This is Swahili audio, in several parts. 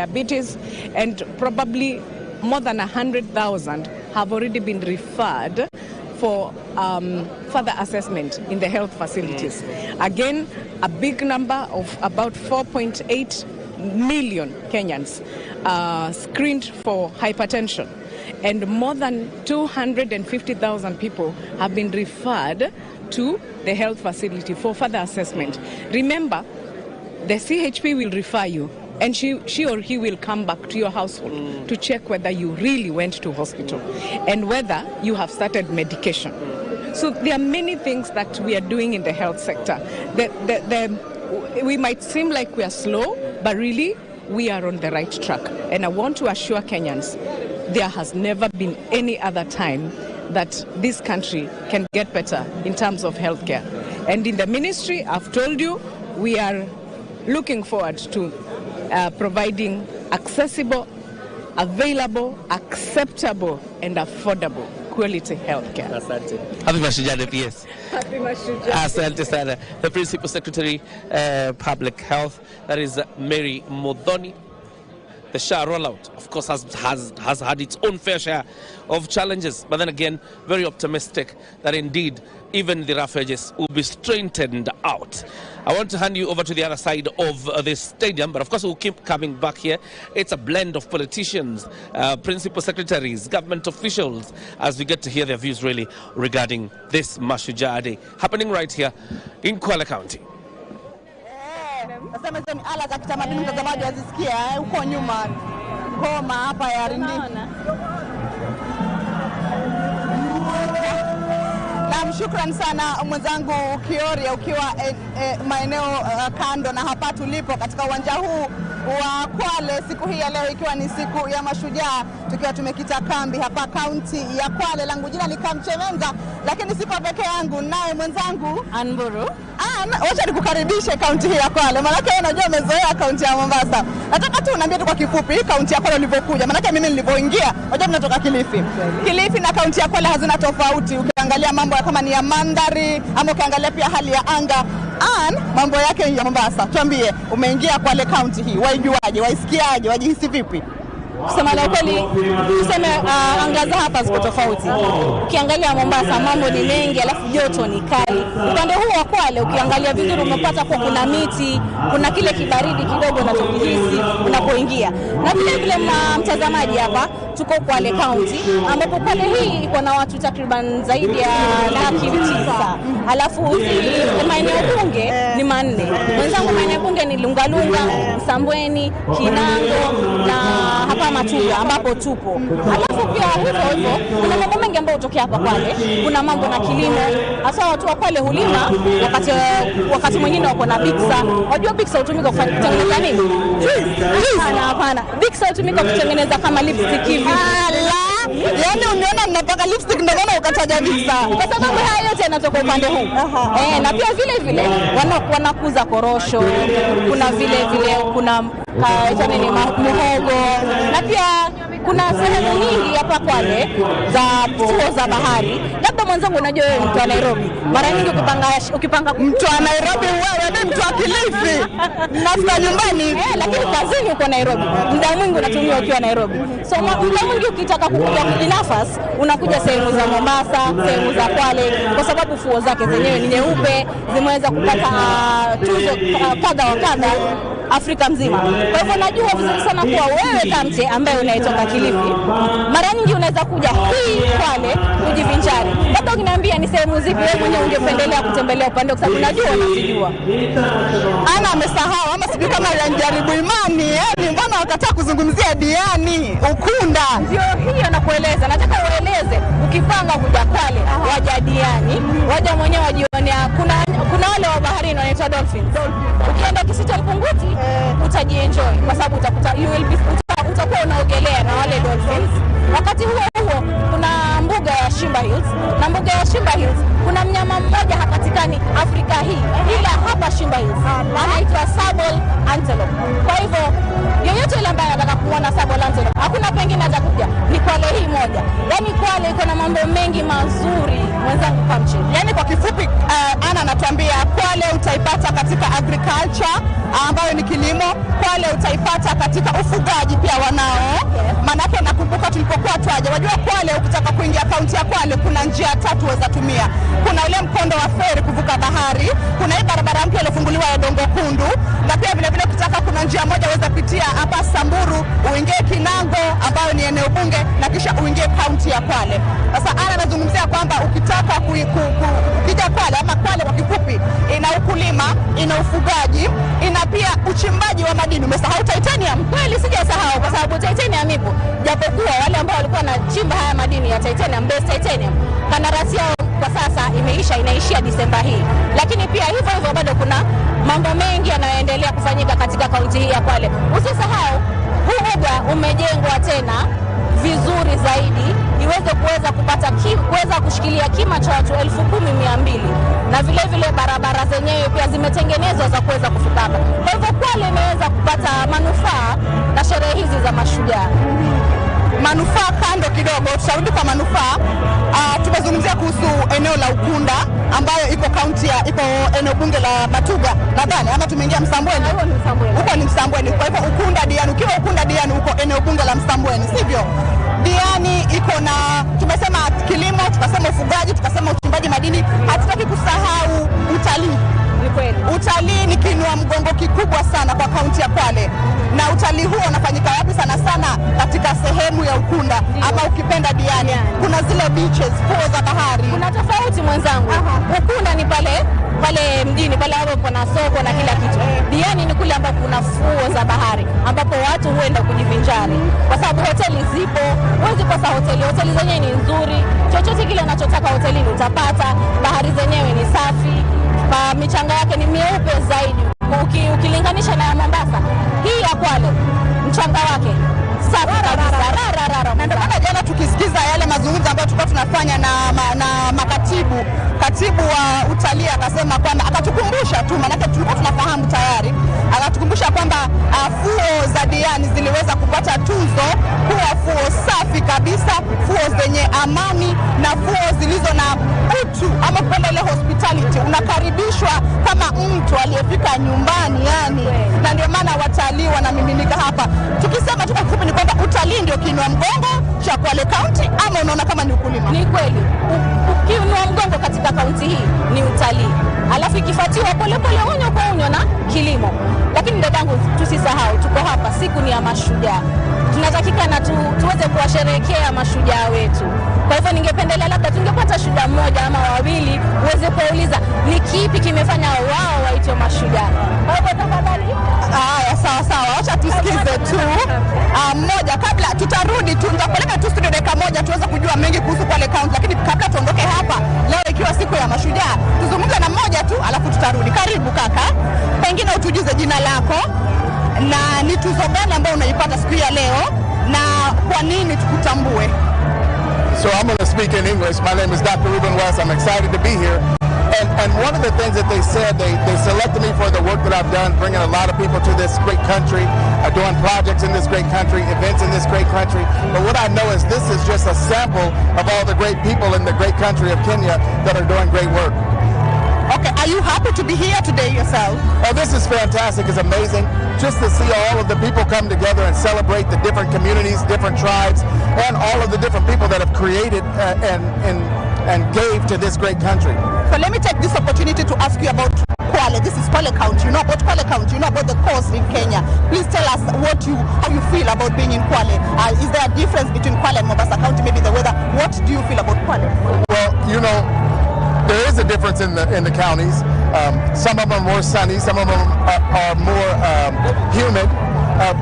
diabetes, and probably more than 100,000 have already been referred for further assessment in the health facilities. Again, a big number of about 4.8 million Kenyans screened for hypertension, and more than 250,000 people have been referred to the health facility for further assessment. Remember, the CHP will refer you, and she or he will come back to your household to check whether you really went to hospital and whether you have started medication. So there are many things that we are doing in the health sector. We might seem like we are slow, but really we are on the right track. And I want to assure Kenyans, there has never been any other time that this country can get better in terms of healthcare. And in the ministry, I've told you, we are looking forward to providing accessible, available, acceptable, and affordable quality healthcare. Asante. Happy Mashujaa, PS. Happy Mashujaa. Asante sana. The Principal Secretary, Public Health, that is Mary Modoni. The SHA rollout, of course, has had its own fair share of challenges, but then again, very optimistic that indeed even the rough edges will be straightened out. I want to hand you over to the other side of this stadium, but of course we'll keep coming back here. It's a blend of politicians, principal secretaries, government officials, as we get to hear their views really regarding this Mashujaa Day happening right here in Kwale County. Nasema hizo ni ala za kitamaduni mtazamaji wazisikia huko nyuma ngoma hapa ya rindi. Na shukran sana mwenzangu Kioria ukiwa maeneo kando na hapa tulipo katika uwanja huu wa Kwale siku hii ya leo ikiwa ni siku ya Mashujaa, tukiwa tumekita kambi hapa kaunti ya Kwale. Langu jina ni Kamchemenza, lakini sipo peke yangu, naye mwenzangu Anburu. Wacha nikukaribishe kaunti hii ya Kwale, maana yake unajua umezoea kaunti ya Mombasa. Nataka tu uniambie tu kwa kifupi kaunti ya Kwale ulivyokuja, maana yake mimi nilipoingia, unajua tunatoka Kilifi. Kilifi na kaunti ya Kwale hazina tofauti, ukiangalia mambo kama ni ya mandhari ama ukiangalia pia hali ya anga. Mambo yake ya Mombasa. Tuambie, umeingia Kwale County hii, waijuaje, waisikiaje, wajihisi vipi? Kusema la kweli, tuseme angaza hapa ziko tofauti. Ukiangalia Mombasa mambo ni mengi, alafu joto ni kali. Upande huu wa Kwale ukiangalia vizuri umepata kwa kuna miti, kuna kile kibaridi kidogo unachokihisi unapoingia. Na vile vile mtazamaji hapa tuko Kwale County, ambapo Kwale hii iko na watu takriban zaidi ya 900,000. Alafu maeneo bunge ni 4. Wenzangu maeneo bunge ni Lungalunga, Msambweni, Kinango na hapa Matuga ambapo tupo. Alafu pia hivyo kuna mambo mengi ambayo hutokea hapa Kwale. Kuna mambo na kilimo. Hasa watu wa Kwale hulima wakati mwingine wako na biksa. Unajua biksa hutumika kutengeneza nini? Hapana. Biksa hutumika kutengeneza kama lipstick hivi. Yaani unaona ninapaka lipstick ndio maana ukataja biksa. Kwa sababu haya yote yanatoka upande huu. Na pia vile wanakuza korosho. Kuna vile kuna muhogo, na pia kuna sehemu nyingi hapa Kwale za fuo za bahari. Labda mwanzangu unajua wewe mtu wa Nairobi. Mara nyingi ukipanga mtu wa Nairobi, wewe ni mtu wa Kilifi. Nafika nyumbani, lakini kazini uko Nairobi. Muda mwingi unatumia ukiwa Nairobi. So muda mwingi ukitaka kukuja kujinafasi, unakuja sehemu za Mombasa, sehemu za Kwale, kwa sababu fuo zake zenyewe ni nyeupe, zimeweza kupata tuzo kadha wa kadha Afrika mzima. Kwa hivyo najua vizuri sana kuwa wewe Kamche ambaye unaitoka Kilifi, mara nyingi unaweza kuja hii Kwale kujivinjari. Labda ukiniambia ni sehemu zipi wewe mwenyewe ungependelea kutembelea upande, kwa sababu najua unazijua. Amesahau ama sijui kama anajaribu imani, mbona wakataa kuzungumzia Diani, Ukunda? Ndio hiyo nakueleza. Nataka ueleze ukipanga kuja Kwale, waja Diani, waja mwenyewe wajionea. Kuna wale wa baharini wanaitwa dolphins. Ukienda Kisitu Punguti utajienjoy kwa sababu utakuwa unaogelea na wale dolphins. Wakati huo kuna mbuga ya Shimba Hills, na mbuga ya Shimba Hills kuna mnyama mmoja hapatikani Afrika hii ila hapa Shimba Hills, anaitwa sable antelope. Kwa hivyo yoyote ile ambaye anataka kumwona Sabo Lanzo. Hakuna pengine atakuja. Ni Kwale hii moja. Yaani Kwale iko na mambo mengi mazuri mwenzangu kwa mchini. Yaani kwa kifupi Ana anatuambia Kwale utaipata katika agriculture ambayo ni kilimo. Kwale utaipata katika ufugaji pia wanao. Manake nakumbuka tulipokuwa twaje. Wajua Kwale ukitaka kuingia kaunti ya Kwale kuna njia 3 waweza tumia. Kuna ile mkondo wa feri kuvuka bahari, kuna hii barabara mpya iliyofunguliwa ya Dongo Kundu, na pia vile vile ukitaka kuna njia moja waweza pitia hapa Samburu uingie Kinango ambayo ni eneo bunge na kisha uingie kaunti ya Kwale. Sasa Ana anazungumzia kwamba ukitaka ukija Kwale ama Kwale kwa kifupi ina ukulima, ina ufugaji, ina pia uchimbaji wa madini. Umesahau titanium? Kweli sijasahau kwa sababu titanium ipo. Japokuwa wale ambao walikuwa wanachimba haya madini ya titanium, base titanium, kandarasi yao kwa sasa inaishia Disemba hii. Lakini pia hivyo bado kuna mambo mengi yanayoendelea kufanyika katika kaunti hii ya Kwale. Usisahau huu uga umejengwa tena vizuri zaidi iweze kuweza kushikilia kima cha watu 10,200 na vile vile barabara zenyewe pia zimetengenezwa za kuweza kufika hapa. Kwa hivyo Kwale imeweza kupata manufaa na sherehe hizi za Mashujaa. Manufaa kando kidogo, tutarudi kwa manufaa. Tumezungumzia kuhusu eneo la Ukunda ambayo iko eneo bunge la Matuga nadhani, ama tumeingia Msambweni. Huko ni Msambweni. Kwa hivyo Ukunda Diani, ukiwa Ukunda Diani uko eneo bunge la Msambweni, sivyo? Diani iko na tumesema kilimo, tukasema ufugaji, tukasema uchimbaji madini, hatutaki kusahau utalii. Utalii ni kiinua mgongo kikubwa sana kwa kaunti ya Kwale, na utalii huo unafanyika wapi? Sana katika sehemu ya Ukunda ama ukipenda Diani. Kuna zile beaches, fuo za bahari. Kuna tofauti mwenzangu. Ukunda ni pale mjini pale hapo kuna soko na kila kitu. Diani ni kule ambapo kuna fuo za bahari ambapo watu huenda kujivinjari. Kwa sababu hoteli zipo, huwezi kosa hoteli. Hoteli zenyewe ni nzuri. Chochote kile unachotaka hotelini utapata. Bahari zenyewe ni safi. Michanga yake ni meupe zaidi. Ukilinganisha na Mombasa, hii ya Kwale mchanga wake safi kabisa. Na ndio maana jana tukisikiza yale mazungumzo ambayo tulikuwa tunafanya na katibu wa utalii akasema kwamba akatukumbusha tu, maana tulikuwa tunafahamu tayari, akatukumbusha kwamba fuo za Diani ziliweza kupata tuzo kuwa fuo safi kabisa, fuo zenye amani na fuo zilizo na utu ama kupenda ile hospitality. Unakaribishwa kama mtu aliyefika nyumbani yani, na ndio maana watalii wanamiminika hapa. Tukisema tu kwa kifupi ni kwamba utalii ndio kiinua mgongo cha Kwale County, ama unaona kama ni ukulima? Ni kweli. Kiinua mgongo katika kaunti hii ni utalii. Alafu ikifuatiwa polepole unyo na kilimo. Lakini dadangu, tusisahau tuko hapa, siku ni ya Mashujaa. Tunatakikana tuweze kuwasherehekea mashujaa wetu. Kwa hivyo ningependelea labda tungepata shujaa mmoja ama wawili uweze kuuliza ni kipi kimefanya wao waitwe mashujaa. Kwa hivyo tafadhali. Sawa. Acha tusikize tu. Mmoja kabla tutarudi tutapeleka tu studio dakika moja tuweze kujua mengi kuhusu Kwale County, lakini kabla tuondoke hapa leo ikiwa siku ya Mashujaa, tuzungumze na mmoja tu alafu tutarudi. Karibu kaka. Pengine utujuze jina lako na ni tuzo gani ambayo unaipata siku ya leo na kwa nini tukutambue? So I'm going to speak in English. My name is Dr. Ruben West. I'm excited to be here. And one of the things that they said, they selected me for the work that I've done, bringing a lot of people to this great country, doing projects in this great country, events in this great country. But what I know is this is just a sample of all the great people in the great country of Kenya that are doing great work. Okay, are you happy to be here today yourself? Oh, this is fantastic. It's amazing just to see all of the people come together and celebrate the different communities, different tribes, and all of the different people that have created and gave to this great country. So let me take this opportunity to ask you about Kwale. This is Kwale County. You know about Kwale County. You know about the coast in Kenya. Please tell us how you feel about being in Kwale. Is there a difference between Kwale and Mombasa County? Maybe the weather. What do you feel about Kwale? Well, you know, there is a difference in the counties. Some of them are more sunny, some of them are more humid,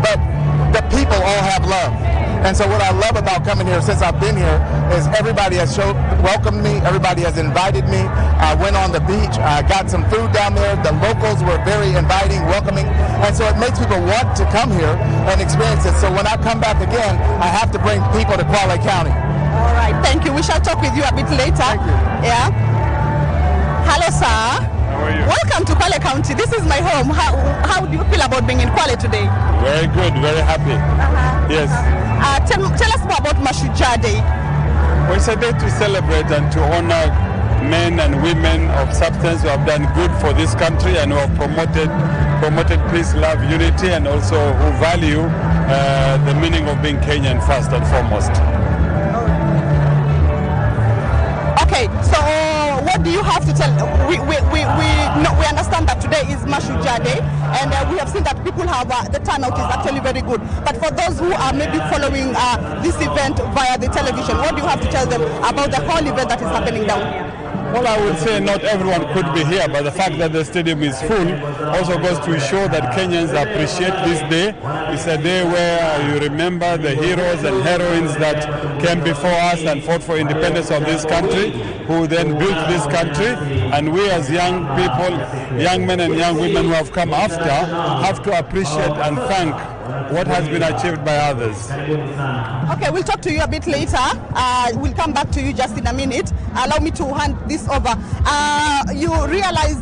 but the people all have love. And so what I love about coming here since I've been here is everybody has welcomed me, everybody has invited me. I went on the beach, I got some food down there. The locals were very inviting, welcoming, and so it makes people want to come here and experience it. So when I come back again, I have to bring people to Kwale County. All right, thank you. We shall talk with you a bit later. Thank you. Yeah. Hello, sir. How are you? Welcome to Kwale County. This is my home. How do you feel about being in Kwale today? Very good, very happy. Yes. Tell us more about Mashujaa Day. Well, it's a day to celebrate and to honor men and women of substance who have done good for this country and who have promoted peace, love, unity, and also who value the meaning of being Kenyan first and foremost. Okay, so what do you have to tell? We understand that today is Mashujaa Day, and we have seen that people have the turnout is actually very good. But for those who are maybe following this event via the television, what do you have to tell them about the whole event that is happening down here? Well, I would say not everyone could be here, but the fact that the stadium is full also goes to show that Kenyans appreciate this day. It's a day where you remember the heroes and heroines that came before us and fought for independence of this country, who then built this country. And we as young people, young men and young women who have come after, have to appreciate and thank what has been achieved by others. Okay, we'll talk to you a bit later. We'll come back to you just in a minute. Allow me to hand this over. You realize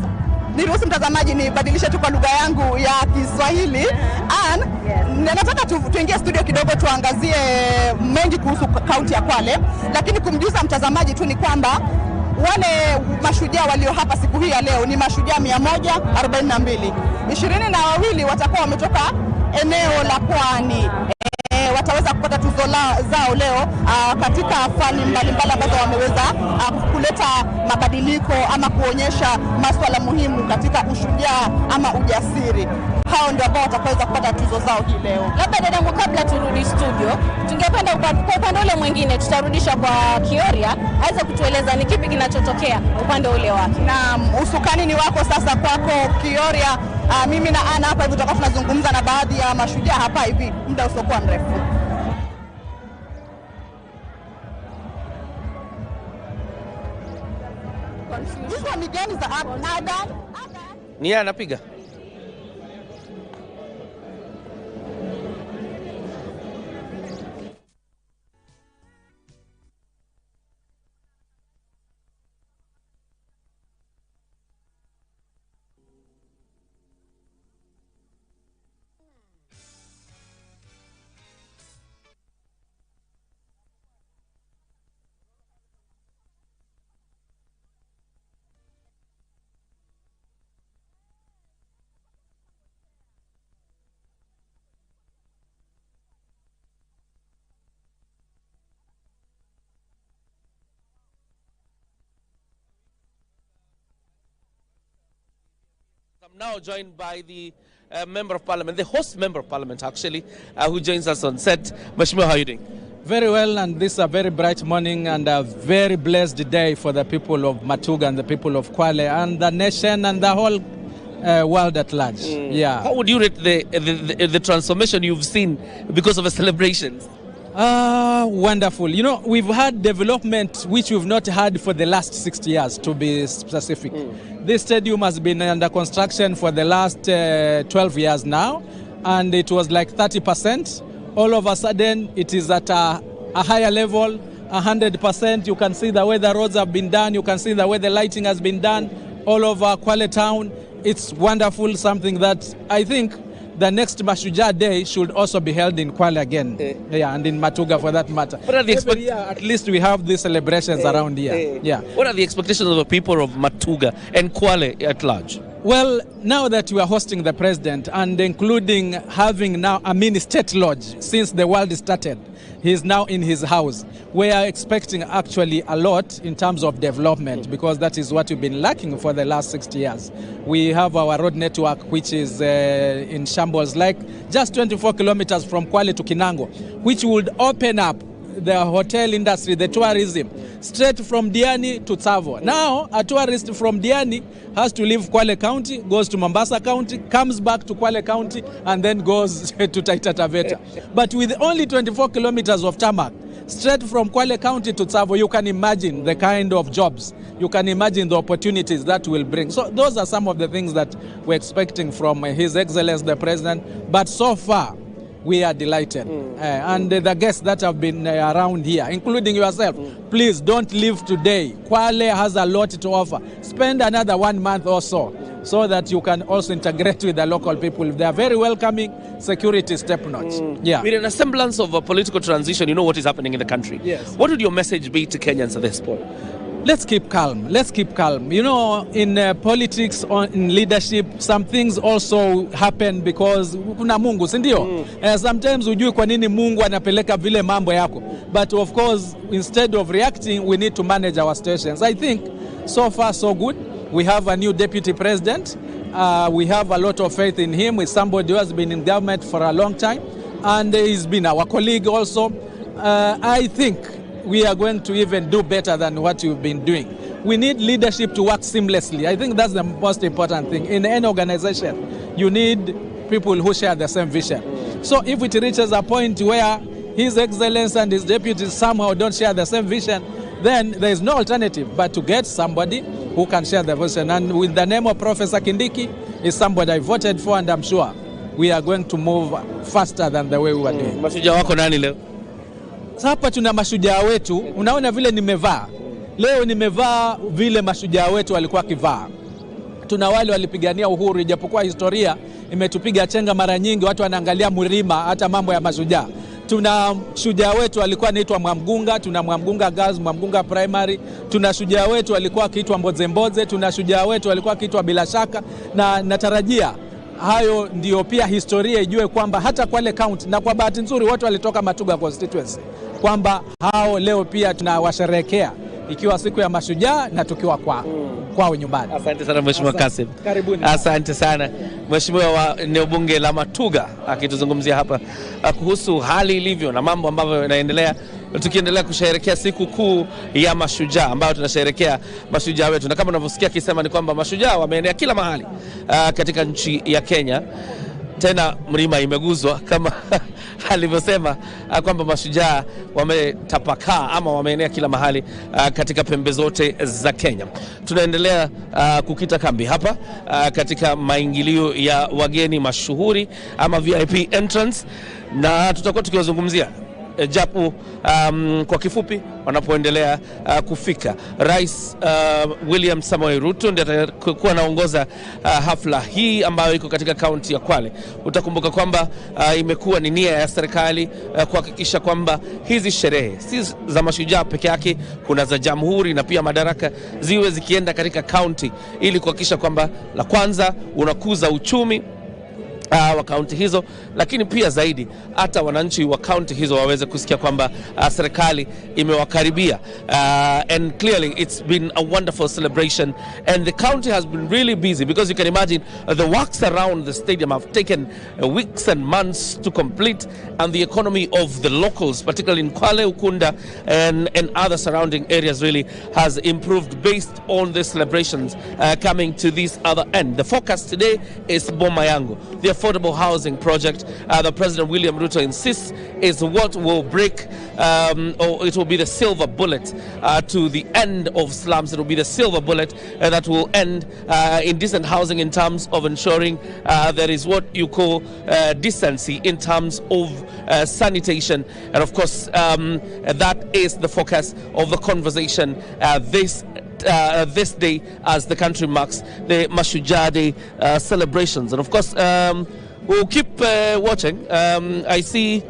niruhusu mtazamaji nibadilishe tu kwa lugha yangu ya Kiswahili. And nataka tuingie studio kidogo tuangazie mengi kuhusu kaunti ya Kwale, lakini kumjuza mtazamaji tu ni kwamba wale mashujaa walio hapa siku hii ya leo ni mashujaa 142. 22 watakuwa wametoka eneo la Pwani. Wataweza kupata tuzo zao leo katika fani mbalimbali ambazo wameweza kuleta mabadiliko ama kuonyesha masuala muhimu katika ushujaa ama ujasiri. Hao ndio ambao wataweza kupata tuzo zao hii leo. Labda dadangu, kabla turudi studio, tungependa kwa upande ule mwingine tutarudisha kwa Kioria aweze kutueleza ni kipi kinachotokea upande ule wake. Na usukani ni wako sasa, kwako Kioria. Mimi na Ana hapa hivi tutakuwa tunazungumza na baadhi ya mashujaa hapa hivi muda usiokuwa mrefu. Hizo ni gani za Adam? Ni yeye anapiga. I'm now joined by the Member of Parliament, the host Member of Parliament actually, who joins us on set. Mashujaa, how are you doing? Very well, and this is a very bright morning and a very blessed day for the people of Matuga and the people of Kwale and the nation and the whole world at large. Yeah. How would you rate the transformation you've seen because of the celebrations? Wonderful. You know, we've had development which we've not had for the last 60 years, to be specific. This stadium has been under construction for the last 12 years now, and it was like 30%. All of a sudden, it is at a higher level, 100%. You can see the way the roads have been done. You can see the way the lighting has been done all over Kwale town. It's wonderful, something that I think the next Mashujaa Day should also be held in Kwale again, yeah, and in Matuga for that matter. What are the at least we have these celebrations around here. Yeah. What are the expectations of the people of Matuga and Kwale at large? Well, now that we are hosting the president and including having now a mini state lodge since the world started, he's now in his house. We are expecting actually a lot in terms of development because that is what we've been lacking for the last 60 years. We have our road network which is in shambles, like just 24 kilometers from Kwale to Kinango, which would open up the hotel industry, the tourism, straight from Diani to Tsavo. Now, a tourist from Diani has to leave Kwale County, goes to Mombasa County, comes back to Kwale County, and then goes to Taita Taveta. But with only 24 kilometers of tarmac, straight from Kwale County to Tsavo, you can imagine the kind of jobs, you can imagine the opportunities that will bring. So those are some of the things that we're expecting from His Excellency the President. But so far, we are delighted. And the guests that have been around here, including yourself, please don't leave today. Kwale has a lot to offer. Spend another 1 month or so that you can also integrate with the local people. They are very welcoming, security is top notch. Yeah. We're in a semblance of a political transition. You know what is happening in the country. Yes. What would your message be to Kenyans at this point? Let's keep calm. Let's keep calm. You know, in politics or in leadership, some things also happen because kuna Mungu, si ndio? Sometimes hujui kwa nini Mungu anapeleka vile mambo yako. But of course, instead of reacting, we need to manage our situations. I think so far so good. We have a new deputy president. We have a lot of faith in him. He's somebody who has been in government for a long time. And he's been our colleague also. I think we are going to even do better than what you've been doing. We need leadership to work seamlessly. I think that's the most important thing. In any organization, you need people who share the same vision. So if it reaches a point where His Excellency and his deputies somehow don't share the same vision, then there is no alternative but to get somebody who can share the vision. And with the name of Professor Kindiki, is somebody I voted for, and I'm sure we are going to move faster than the way we were doing. Mashujaa wako nani leo? Hapa tuna mashujaa wetu. Unaona vile nimevaa leo, nimevaa vile mashujaa wetu walikuwa kivaa. Tuna wale walipigania uhuru, ijapokuwa historia imetupiga chenga mara nyingi, watu wanaangalia mlima hata mambo ya mashujaa. Tuna shujaa wetu alikuwa anaitwa Mwamgunga, tuna Mwamgunga Girls, Mwamgunga Primary, tuna shujaa wetu alikuwa akiitwa Mbozemboze, tuna shujaa wetu alikuwa akiitwa Bila Shaka, na natarajia hayo ndio pia historia ijue kwamba hata Kwale County, na kwa bahati nzuri wote walitoka Matuga constituency, kwamba hao leo pia tunawasherehekea ikiwa siku ya mashujaa na tukiwa kwao nyumbani. Asante sana Mheshimiwa Kasim. Karibuni. Asante sana Mheshimiwa wa eneo bunge la Matuga akituzungumzia hapa kuhusu hali ilivyo na mambo ambayo yanaendelea, tukiendelea kusherehekea siku kuu ya mashujaa ambayo tunasherehekea mashujaa wetu. Na kama unavyosikia akisema ni kwamba mashujaa wameenea kila mahali katika nchi ya Kenya. Tena mlima imeguzwa kama alivyosema kwamba mashujaa wametapakaa ama wameenea kila mahali katika pembe zote za Kenya. Tunaendelea kukita kambi hapa katika maingilio ya wageni mashuhuri ama VIP entrance, na tutakuwa tukiwazungumzia japo kwa kifupi wanapoendelea kufika. Rais William Samoei Ruto ndiye atakuwa anaongoza hafla hii ambayo iko katika kaunti ya Kwale. Utakumbuka kwamba imekuwa ni nia ya serikali kuhakikisha kwamba hizi sherehe si za mashujaa peke yake, kuna za jamhuri na pia madaraka ziwe zikienda katika kaunti, ili kuhakikisha kwamba la kwanza unakuza uchumi wa kaunti hizo, lakini pia zaidi hata wananchi wa kaunti hizo waweze kusikia kwamba serikali imewakaribia. And clearly it's been a wonderful celebration, and the county has been really busy because you can imagine the works around the stadium have taken weeks and months to complete, and the economy of the locals, particularly in Kwale, Ukunda and other surrounding areas, really has improved based on the celebrations coming to this other end. The focus today is Boma Yangu, the affordable housing project the President William Ruto insists is what will break or it will be the silver bullet to the end of slums. It will be the silver bullet that will end in decent housing in terms of ensuring there is what you call decency in terms of sanitation. And of course that is the focus of the conversation this day as the country marks the Mashujaa Day celebrations. And of course we'll keep watching. I see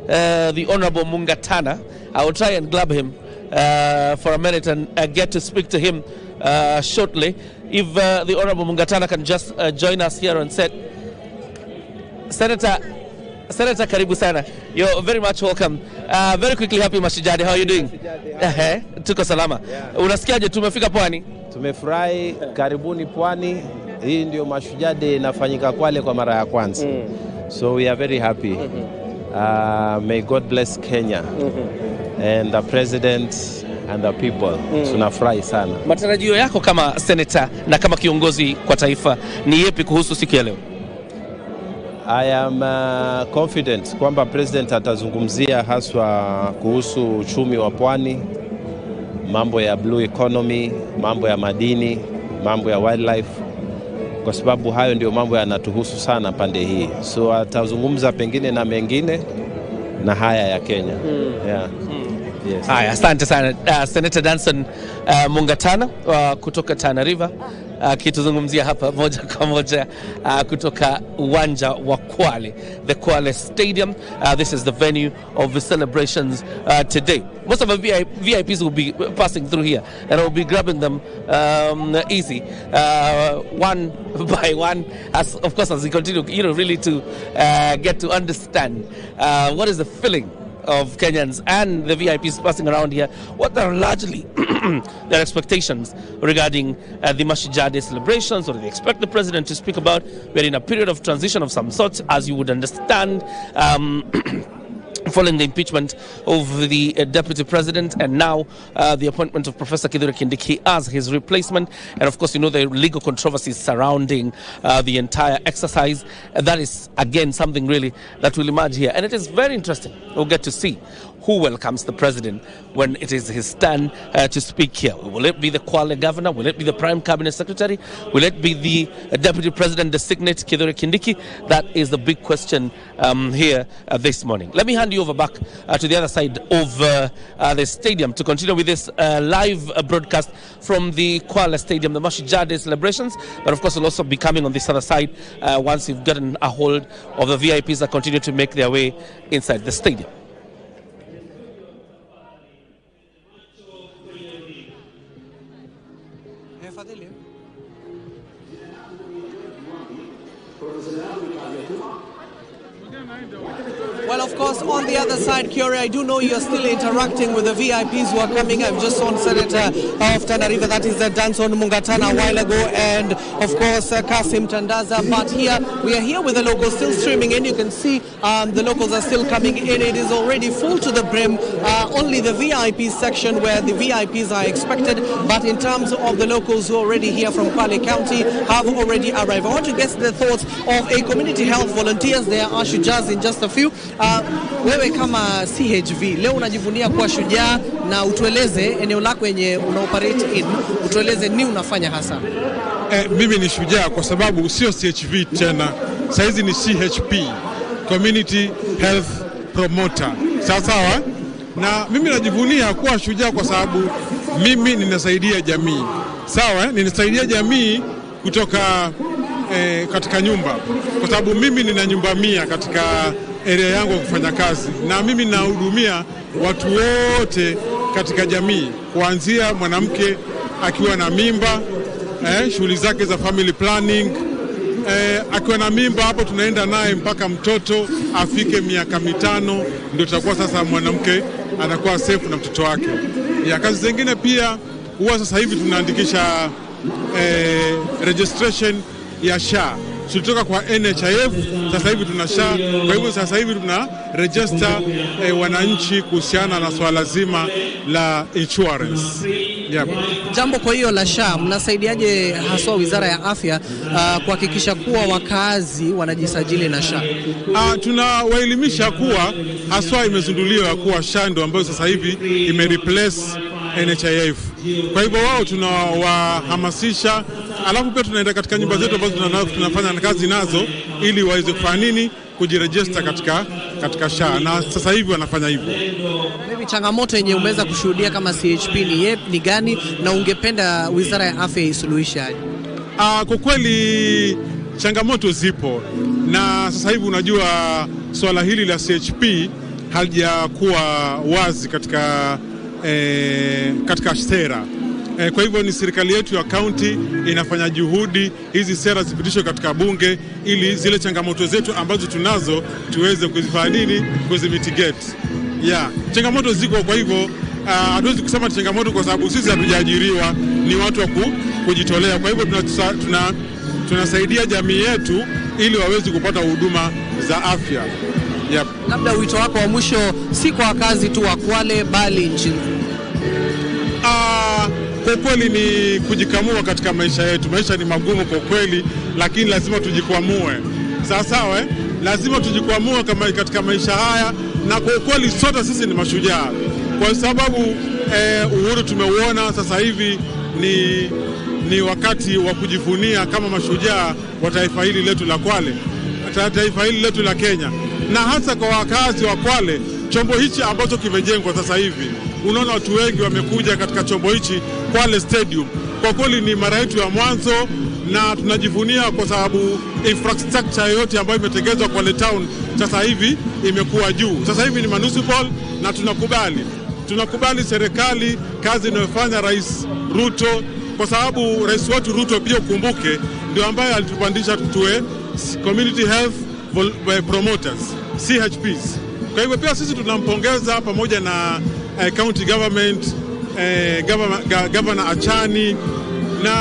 the Honorable Mungatana. I will try and grab him for a minute and get to speak to him shortly. If the Honorable Mungatana can just join us here on set. Senator karibu sana. You're very much welcome. Very quickly, happy Mashujaa Day. How are you doing? Tuko salama. Unasikiaje tumefika pwani? Tumefurahi, karibuni pwani. Hii ndio Mashujaa Day inafanyika Kwale kwa mara ya kwanza. So we are very happy. May God bless Kenya and the president and the people. Tunafurahi sana. Matarajio yako kama senator na kama kiongozi kwa taifa ni yapi kuhusu siku ya leo? I am confident kwamba president atazungumzia haswa kuhusu uchumi wa pwani, mambo ya blue economy, mambo ya madini, mambo ya wildlife. kwa sababu hayo ndio mambo yanatuhusu sana pande hii. So atazungumza pengine na mengine na haya ya Kenya. Yeah. Yes. Haya, asante sana Senator Danson Mungatana kutoka Tana River akituzungumzia hapa moja kwa moja kutoka uwanja wa Kwale, the Kwale Stadium. This is the venue of the celebrations today. Most of the VIPs will be passing through here, and I will be grabbing them easy, one by one, as of course as we continue, really to get to understand what is the feeling of Kenyans and the VIPs passing around here, what are largely their expectations regarding the Mashujaa Day celebrations. What do they expect the president to speak about? We're in a period of transition of some sort, as you would understand, following the impeachment of the deputy president, and now the appointment of Professor Kindiki as his replacement. And of course, the legal controversies surrounding the entire exercise. And that is, again, something really that will emerge here. And it is very interesting. We'll get to see who welcomes the president when it is his turn to speak here. Will it be the Kwale governor? Will it be the prime cabinet secretary? Will it be the deputy president designate Kindiki? That is the big question here this morning. Let me hand you over back to the other side of the stadium to continue with this live broadcast from the Kwale Stadium, the Mashujaa Day celebrations. But of course, we'll also be coming on this other side once you've gotten a hold of the VIPs that continue to make their way inside the stadium. Well, of course, on the other side, Kyori, I do know you're still interacting with the VIPs who are coming. I've just saw Senator of Tana River, that is Danson Mungatana a while ago, and of course Kasim Tandaza. But here, we are here with the locals still streaming in. You can see the locals are still coming in. It is already full to the brim. Only the VIP section where the VIPs are expected. But in terms of the locals who are already here from Kwale County have already arrived. I want to get the thoughts of a community health volunteers. There are Mashujaa in just a few. Wewe kama CHV leo unajivunia kuwa shujaa, na utueleze eneo lako yenye unaoperate in, utueleze ni unafanya hasa. Mimi ni shujaa kwa sababu sio CHV tena, saizi ni CHP, Community Health Promoter. Sawa? Na mimi najivunia kuwa shujaa kwa sababu mimi ninasaidia jamii. Sawa? Ninasaidia jamii kutoka katika nyumba, kwa sababu mimi nina nyumba 100 katika area yangu ya kufanya kazi, na mimi nahudumia watu wote katika jamii, kuanzia mwanamke akiwa na mimba, shughuli zake za family planning, akiwa na mimba hapo tunaenda naye mpaka mtoto afike miaka 5, ndio tutakuwa sasa mwanamke anakuwa safe na mtoto wake. Ya kazi zingine pia huwa sasa hivi tunaandikisha registration ya SHA. Tulitoka kwa NHIF, sasa hivi tuna SHA. Kwa hivyo sasa hivi tuna register wananchi kuhusiana na swala zima la insurance. Yep. Jambo kwa hiyo la SHA, mnasaidiaje haswa Wizara ya Afya kuhakikisha kuwa wakazi wanajisajili na SHA? Tunawaelimisha kuwa haswa imezinduliwa kuwa SHA ndio ambayo sasa hivi imereplace NHIF. Kwa hivyo wao tunawahamasisha, alafu pia tunaenda katika nyumba zetu ambazo tunafanya kazi nazo ili waweze kufanya nini, kujiregister katika SHA, na sasa hivi wanafanya hivyo. Maybe changamoto yenye umeweza kushuhudia kama CHP ni gani, na ungependa Wizara ya Afya isuluhishe aje? Kwa kweli changamoto zipo, na sasa hivi unajua swala hili la CHP halijakuwa wazi katika sera. Kwa hivyo ni serikali yetu ya county inafanya juhudi hizi sera zipitishwe katika bunge ili zile changamoto zetu ambazo tunazo tuweze kuzifanya kuzimitigate. Changamoto ziko, kwa hivyo hatuwezi kusema changamoto kwa sababu sisi hatujaajiriwa, ni watu wa kujitolea. Kwa hivyo tunasaidia jamii yetu ili waweze kupata huduma za afya. Labda wito wako wa mwisho si kwa wakazi tu wa Kwale bali nchini? Kwa kweli ni kujikamua katika maisha yetu. Maisha ni magumu kwa kweli, lakini lazima tujikwamue. Sawa? Lazima tujikwamue katika maisha haya, na kwa kweli sote sisi ni mashujaa. Kwa sababu Uhuru tumeuona sasa hivi ni wakati wa kujivunia kama mashujaa wa taifa hili letu la Kwale, taifa hili letu la Kenya, na hasa kwa wakazi wa Kwale. Chombo hichi ambacho kimejengwa sasa hivi, unaona watu wengi wamekuja katika chombo hichi Kwale Stadium. Kwa kweli ni mara yetu ya mwanzo na tunajivunia kwa sababu infrastructure yote ambayo imetengenezwa Kwale Town sasa hivi imekuwa juu. Sasa hivi ni municipal na tunakubali serikali kazi inayofanya Rais Ruto, kwa sababu Rais wetu Ruto pia ukumbuke ndio ambaye alitupandisha tuwe community health promoters, CHPs. Kwa hivyo pia sisi tunampongeza pamoja na county government, governor Achani na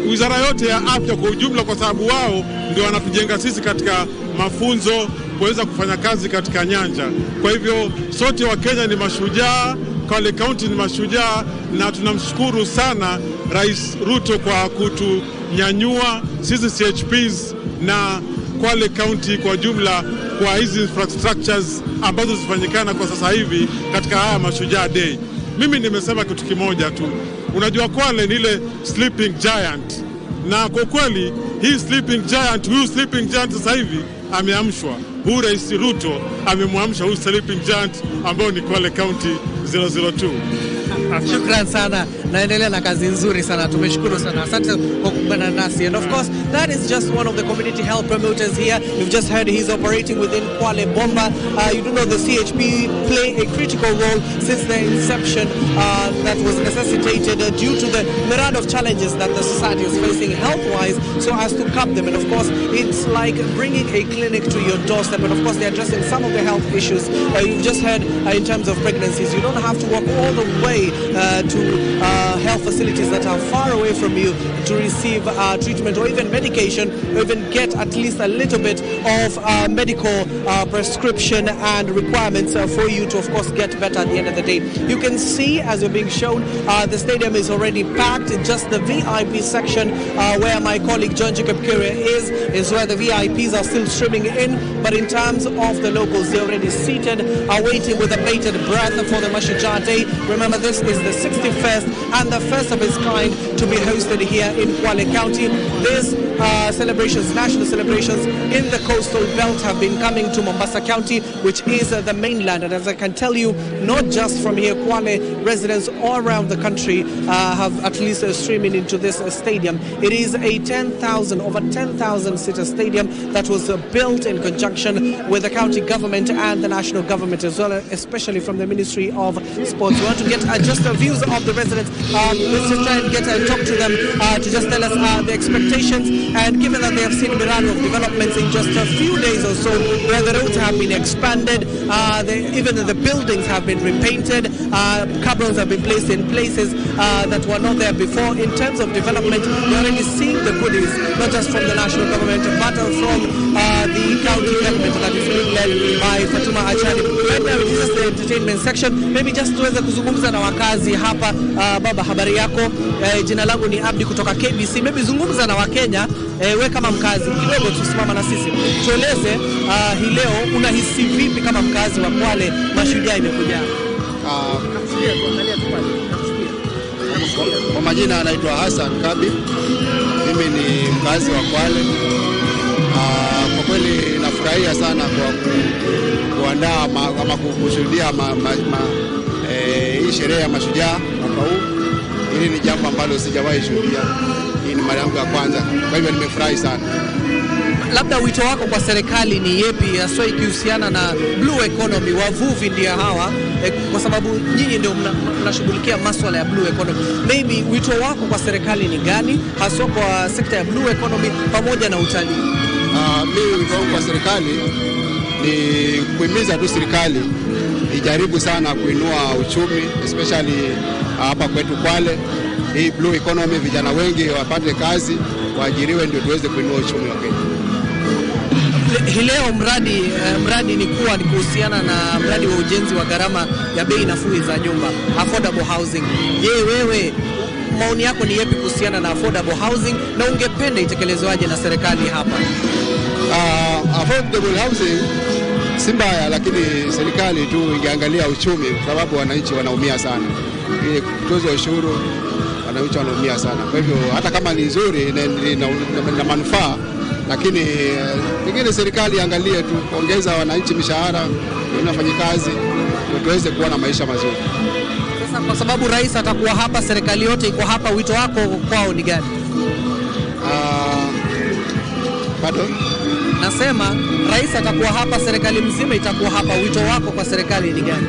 wizara yote ya afya kwa ujumla, kwa sababu wao ndio wanatujenga sisi katika mafunzo kuweza kufanya kazi katika nyanja. Kwa hivyo sote wa Kenya ni mashujaa, Kwale County ni mashujaa, na tunamshukuru sana Rais Ruto kwa kutunyanyua sisi CHPs na Kwale County kwa jumla kwa hizi infrastructures ambazo zifanyikana kwa sasa hivi katika haya Mashujaa Day. Mimi nimesema kitu kimoja tu. Unajua Kwale ni ile sleeping giant, na kwa kweli hii sleeping giant sasa hivi ameamshwa. Huyu Rais Ruto amemwamsha huyu sleeping giant ambao ni Kwale County 002. Shukran sana, naendelea na kazi nzuri sana, tumeshukuru sana, asante kwa kuungana nasi. And of course that is just one of the community health promoters here. You've just heard he's operating within Kwale Bomba. You do know the CHP play a critical role since the inception that was necessitated due to the myriad of challenges that the society is facing health-wise, so as to curb them. And of course it's like bringing a clinic to your doorstep, and of course they're addressing some of the health issues. You've just heard in terms of pregnancies, you don't have to walk all the way to health facilities that are far away from you to receive treatment or even medication, or even get at least a little bit of medical prescription and requirements for you to of course get better at the end of the day. You can see, as you're being shown, the stadium is already packed. Just the VIP section where my colleague John Jacob Kure is where the VIPs are still streaming in, but in terms of the locals, they're already seated, waiting with a bated breath for the Mashujaa Day. Remember, this is the 61st and the first of its kind to be hosted here in Kwale County. These celebrations, national celebrations in the coastal belt, have been coming to Mombasa County, which is the mainland. And as I can tell you, not just from here, Kwale residents all around the country have at least streaming into this stadium. It is a over 10,000 seater stadium that was built in conjunction with the county government and the national government as well, especially from the Ministry of Sports. We want to get just the views of the residents. Let's just try and get talk to them to just tell us the expectations. And given that they have seen a myriad of developments in just a few days or so, where the roads have been expanded, even the buildings have been repainted, cabins have been placed in places that were not there before. In terms of development, we're already seeing the goodies, not just from the national government, but from the county government that is being led by Fatuma Achani. Right now, this is the entertainment section. Maybe just tuweze kuzungumza na wakazi hapa. Baba, habari yako? Jina langu ni Abdi kutoka KBC. Maybe zungumza na Wakenya, we kama mkazi kidogo, tusimama na sisi. Tueleze hii leo unahisi vipi kama mkazi wa Kwale Mashujaa imekuja? Kwa majina anaitwa Hassan Kabi. Mimi ni mkazi wa Kwale. Kwa kweli nafurahia sana kwa kuandaa ama kushuhudia hii sherehe ya Mashujaa mwaka huu. Hili ni jambo ambalo sijawahi shuhudia. Hii ni mara yangu ya kwanza. Kwa hivyo nimefurahi sana. Labda wito wako kwa serikali ni yepi, hasa ikihusiana na blue economy? Wavuvi ndio hawa, kwa sababu nyinyi ndio mnashughulikia masuala ya blue economy. Maybe wito wako kwa serikali ni gani, hasa kwa sekta ya blue economy pamoja na utalii? Mimi wito wangu kwa serikali ni kuhimiza tu serikali ijaribu sana kuinua uchumi, especially hapa kwetu Kwale. Hii blue economy, vijana wengi wapate kazi, waajiriwe, ndio tuweze kuinua uchumi wa Kenya. Hii leo mradi ni kuhusiana na mradi wa ujenzi wa gharama ya bei nafuu za nyumba, affordable housing. Je, wewe maoni yako ni yapi kuhusiana na affordable housing, na ungependa itekelezwaje na serikali hapa? Affordable housing si mbaya, lakini serikali tu ingeangalia uchumi, kwa sababu wananchi wanaumia sana. Ile kutoza ushuru wananchi wanaumia sana. Kwa hivyo hata kama ni nzuri na manufaa, lakini pengine serikali iangalie tu kuongeza wananchi mishahara, wafanyikazi, tuweze kuwa na maisha mazuri. Sasa kwa sababu rais atakuwa hapa, serikali yote iko hapa, wito wako kwao ni gani? Bado nasema rais atakuwa hapa, serikali mzima itakuwa hapa, wito wako kwa serikali ni gani?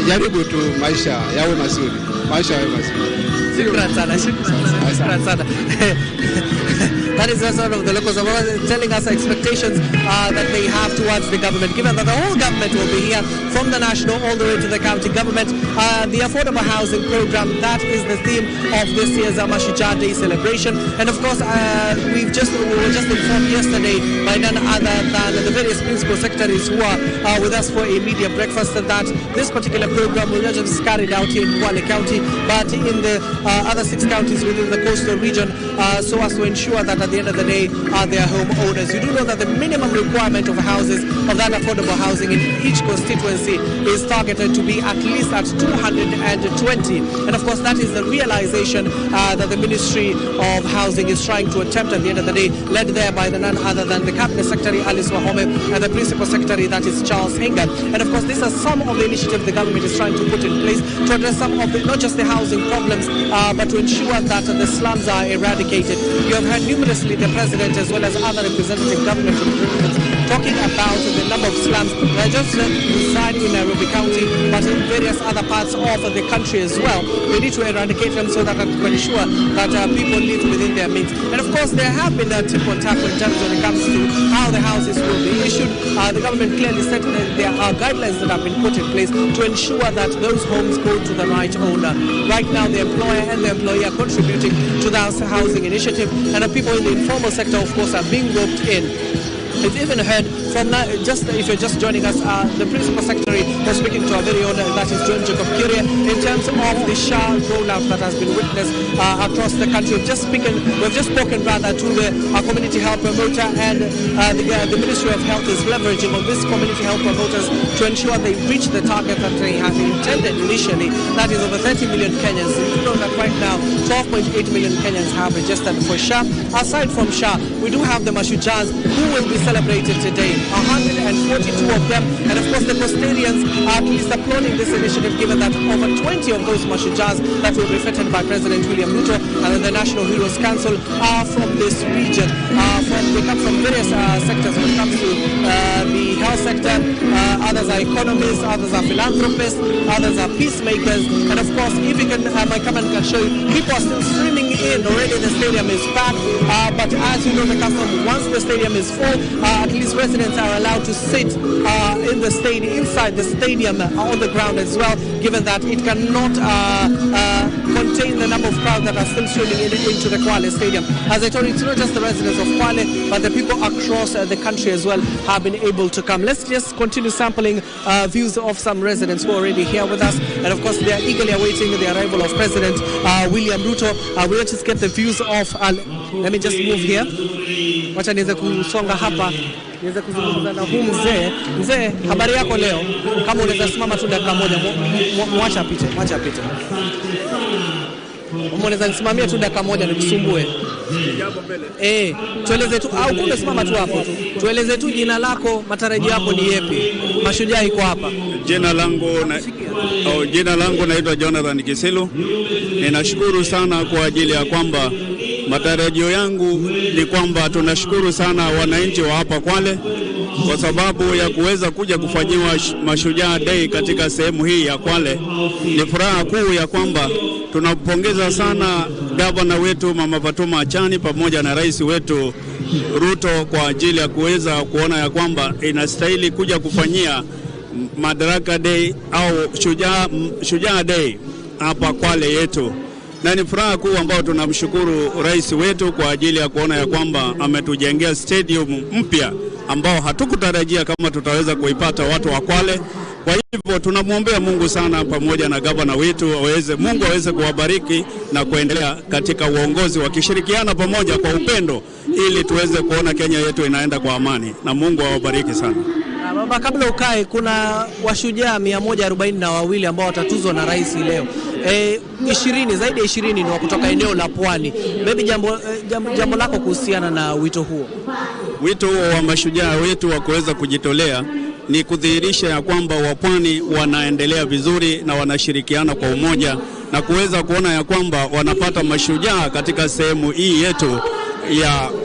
Jaribu tu maisha yawe mazuri, maisha yawe mazuri. Shukran sana. That is sort of the locals telling us expectations that they have towards the government, given that the whole government will be here from the national all the way to the county government. The affordable housing program, that is the theme of this year's Mashujaa Day celebration. And of course, we were just informed yesterday by none other than the various principal secretaries who are with us for a media breakfast that this particular program will not just carried out here in Kwale County, but in the other 6 counties within the coastal region, so as to ensure that at the end of the day they are homeowners. You do know that the minimum requirement of houses, of that affordable housing in each constituency is targeted to be at least at 220. And of course that is the realization that the Ministry of Housing is trying to attempt at the end of the day, led there by the none other than the Cabinet Secretary Alice Wahome and the Principal Secretary, that is Charles Hinga. And of course these are some of the initiatives the government is trying to put in place to address some of the, not just the housing problems, but to ensure that the slums are eradicated. You have heard numerously the President as well as other representative government representatives talking about the number of slums that just reside in Nairobi County, but in various other parts of the country as well. We need to eradicate them so that we can ensure that people live within their means. And of course there have been a tip on tap in terms when it comes to how the houses will be issued. The government clearly said that there are guidelines that have been put in place to ensure that those homes go to the right owner. Right now the employer and the employee are contributing to the housing initiative, and the people in the informal sector of course are being roped in. We've even heard from, if you're just joining us, the Principal Secretary was speaking to our very own, that is John Jacob Curia, in terms of the SHA rollout that has been witnessed across the country. We've just spoken to the community health promoter, and the Ministry of Health is leveraging on this community health promoters to ensure they reach the target that they had intended initially. That is over 30 million Kenyans. You know that right now 12.8 million Kenyans have registered for SHA. Aside from SHA, we do have the Mashujaas who will be celebrated today, 142 of them, and of course the custodians are at least applauding this initiative, given that over 20 of those Mashujaas that will be fitted by President William Ruto and the National Heroes Council are from this region. They come from various sectors when it comes to the health sector. Others are economists, others are philanthropists, others are peacemakers, and of course if you can, my camera can show you, people are still streaming in. Already the stadium is packed, but as you know the custom, once the stadium is full, at least residents are allowed to sit in the stadium, inside the stadium, on the ground as well, given that it cannot contain the number of crowds that are still streaming into the Kwale Stadium. As I told you, it's not just the residents of Kwale, but the people across the country as well have been able to come. Let's just continue sampling views of some residents who are already here with us, and of course they are eagerly awaiting the arrival of President William Ruto. We'll just get the views of, let me just move here. Wacha niweze kusonga hapa, niweze kuzungumza na huyu mzee. Mzee, habari yako leo? Kama unaweza simama tu dakika moja, mwacha apite. Unaweza nisimamia tu dakika moja nikusumbue. Tueleze tu, au kumbe simama tu hapo tu. Tueleze tu jina lako, matarajio yako ni yapi? Mashujaa iko hapa. Jina langu naitwa Jonathan Kisilu. Ninashukuru sana kwa ajili ya kwamba matarajio yangu ni kwamba tunashukuru sana wananchi wa hapa Kwale kwa sababu ya kuweza kuja kufanyiwa Mashujaa Day katika sehemu hii ya Kwale. Ni furaha kuu ya kwamba tunapongeza sana gavana wetu Mama Fatuma Achani pamoja na rais wetu Ruto kwa ajili ya kuweza kuona ya kwamba inastahili kuja kufanyia Madaraka Day au Shujaa Day hapa Kwale yetu. Na ni furaha kuu ambao tunamshukuru rais wetu kwa ajili ya kuona ya kwamba ametujengea stadium mpya ambao hatukutarajia kama tutaweza kuipata watu wa Kwale. Kwa hivyo tunamwombea Mungu sana pamoja na gavana wetu Mungu aweze kuwabariki na kuendelea katika uongozi wakishirikiana pamoja kwa upendo ili tuweze kuona Kenya yetu inaenda kwa amani, na Mungu awabariki sana. Baba, kabla ukae, kuna washujaa 142 ambao watatuzwa na rais leo. zaidi ya 20 ni wa kutoka eneo la Pwani. Maybe jambo lako kuhusiana na wito huo. Wito huo wa mashujaa wetu wa kuweza kujitolea ni kudhihirisha ya kwamba wapwani wanaendelea vizuri na wanashirikiana kwa umoja na kuweza kuona ya kwamba wanapata mashujaa katika sehemu hii yetu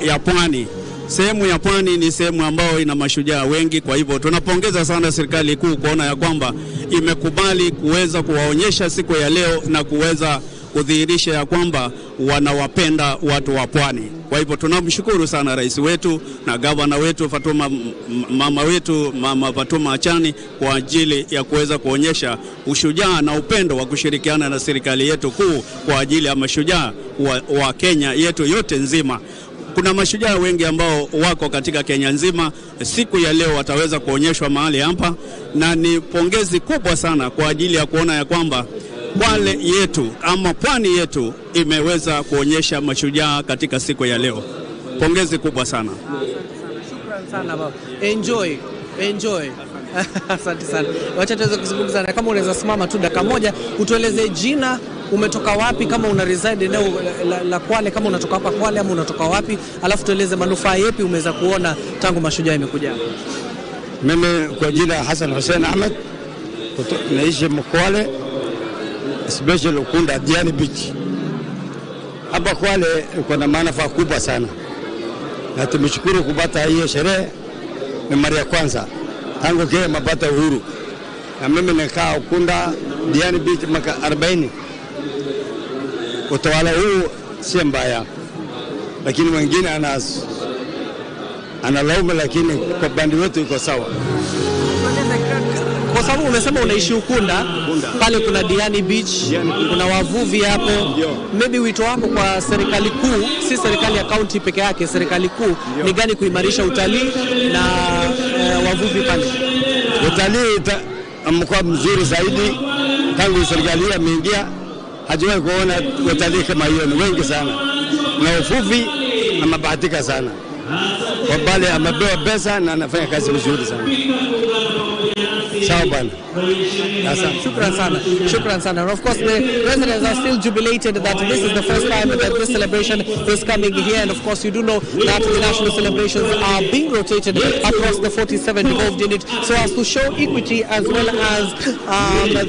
ya pwani. Sehemu ya pwani ni sehemu ambayo ina mashujaa wengi, kwa hivyo tunapongeza sana serikali kuu kuona ya kwamba imekubali kuweza kuwaonyesha siku ya leo na kuweza kudhihirisha ya kwamba wanawapenda watu wa pwani. Kwa hivyo tunamshukuru sana rais wetu na gavana wetu mama Fatuma Achani kwa ajili ya kuweza kuonyesha ushujaa na upendo wa kushirikiana na serikali yetu kuu kwa ajili ya mashujaa wa Kenya yetu yote nzima. Kuna mashujaa wengi ambao wako katika Kenya nzima, siku ya leo wataweza kuonyeshwa mahali hapa, na ni pongezi kubwa sana kwa ajili ya kuona ya kwamba Kwale yetu ama pwani yetu imeweza kuonyesha mashujaa katika siku ya leo. Pongezi kubwa sana. Shukrani sana baba. Enjoy. Asante sana. Wacha tuweze kuzungumza na kama unaweza simama tu dakika moja, utueleze jina, umetoka wapi, kama una reside eneo la Kwale, kama unatoka hapa Kwale ama unatoka wapi, alafu tueleze manufaa yapi umeweza kuona tangu mashujaa imekuja. Mimi kwa jina Hassan Hussein Ahmed, naishi Kwale, especially Ukunda Diani Beach. Hapa Kwale kuna manufaa kubwa sana, na tumeshukuru kupata hiyo sherehe. Ni mara ya kwanza tangu Kenya mapata uhuru, na mimi nikaa Ukunda Diani Beach mwaka 40. Utawala huu si mbaya, lakini wengine analaumu, lakini kwa bandi wetu iko sawa. Kwa sababu umesema unaishi Ukunda, pale kuna Diani Beach, kuna wavuvi hapo. Maybe wito wako kwa serikali kuu, si serikali ya county peke yake, serikali kuu ni gani kuimarisha utalii na wavuvi pale? Utalii umekuwa mzuri zaidi tangu serikali hii imeingia. Hajawahi kuona utalii kama hiyo, ni wengi sana, na uvuvi amebahatika sana. Kwa pale amepewa pesa na anafanya kazi vizuri sana. Sawa bwana. Shukran sana. And of course the residents are still jubilated that this is the first time that this celebration is coming here, and of course you do know that the national celebrations are being rotated across the 47 involved in it, so as to show equity as well as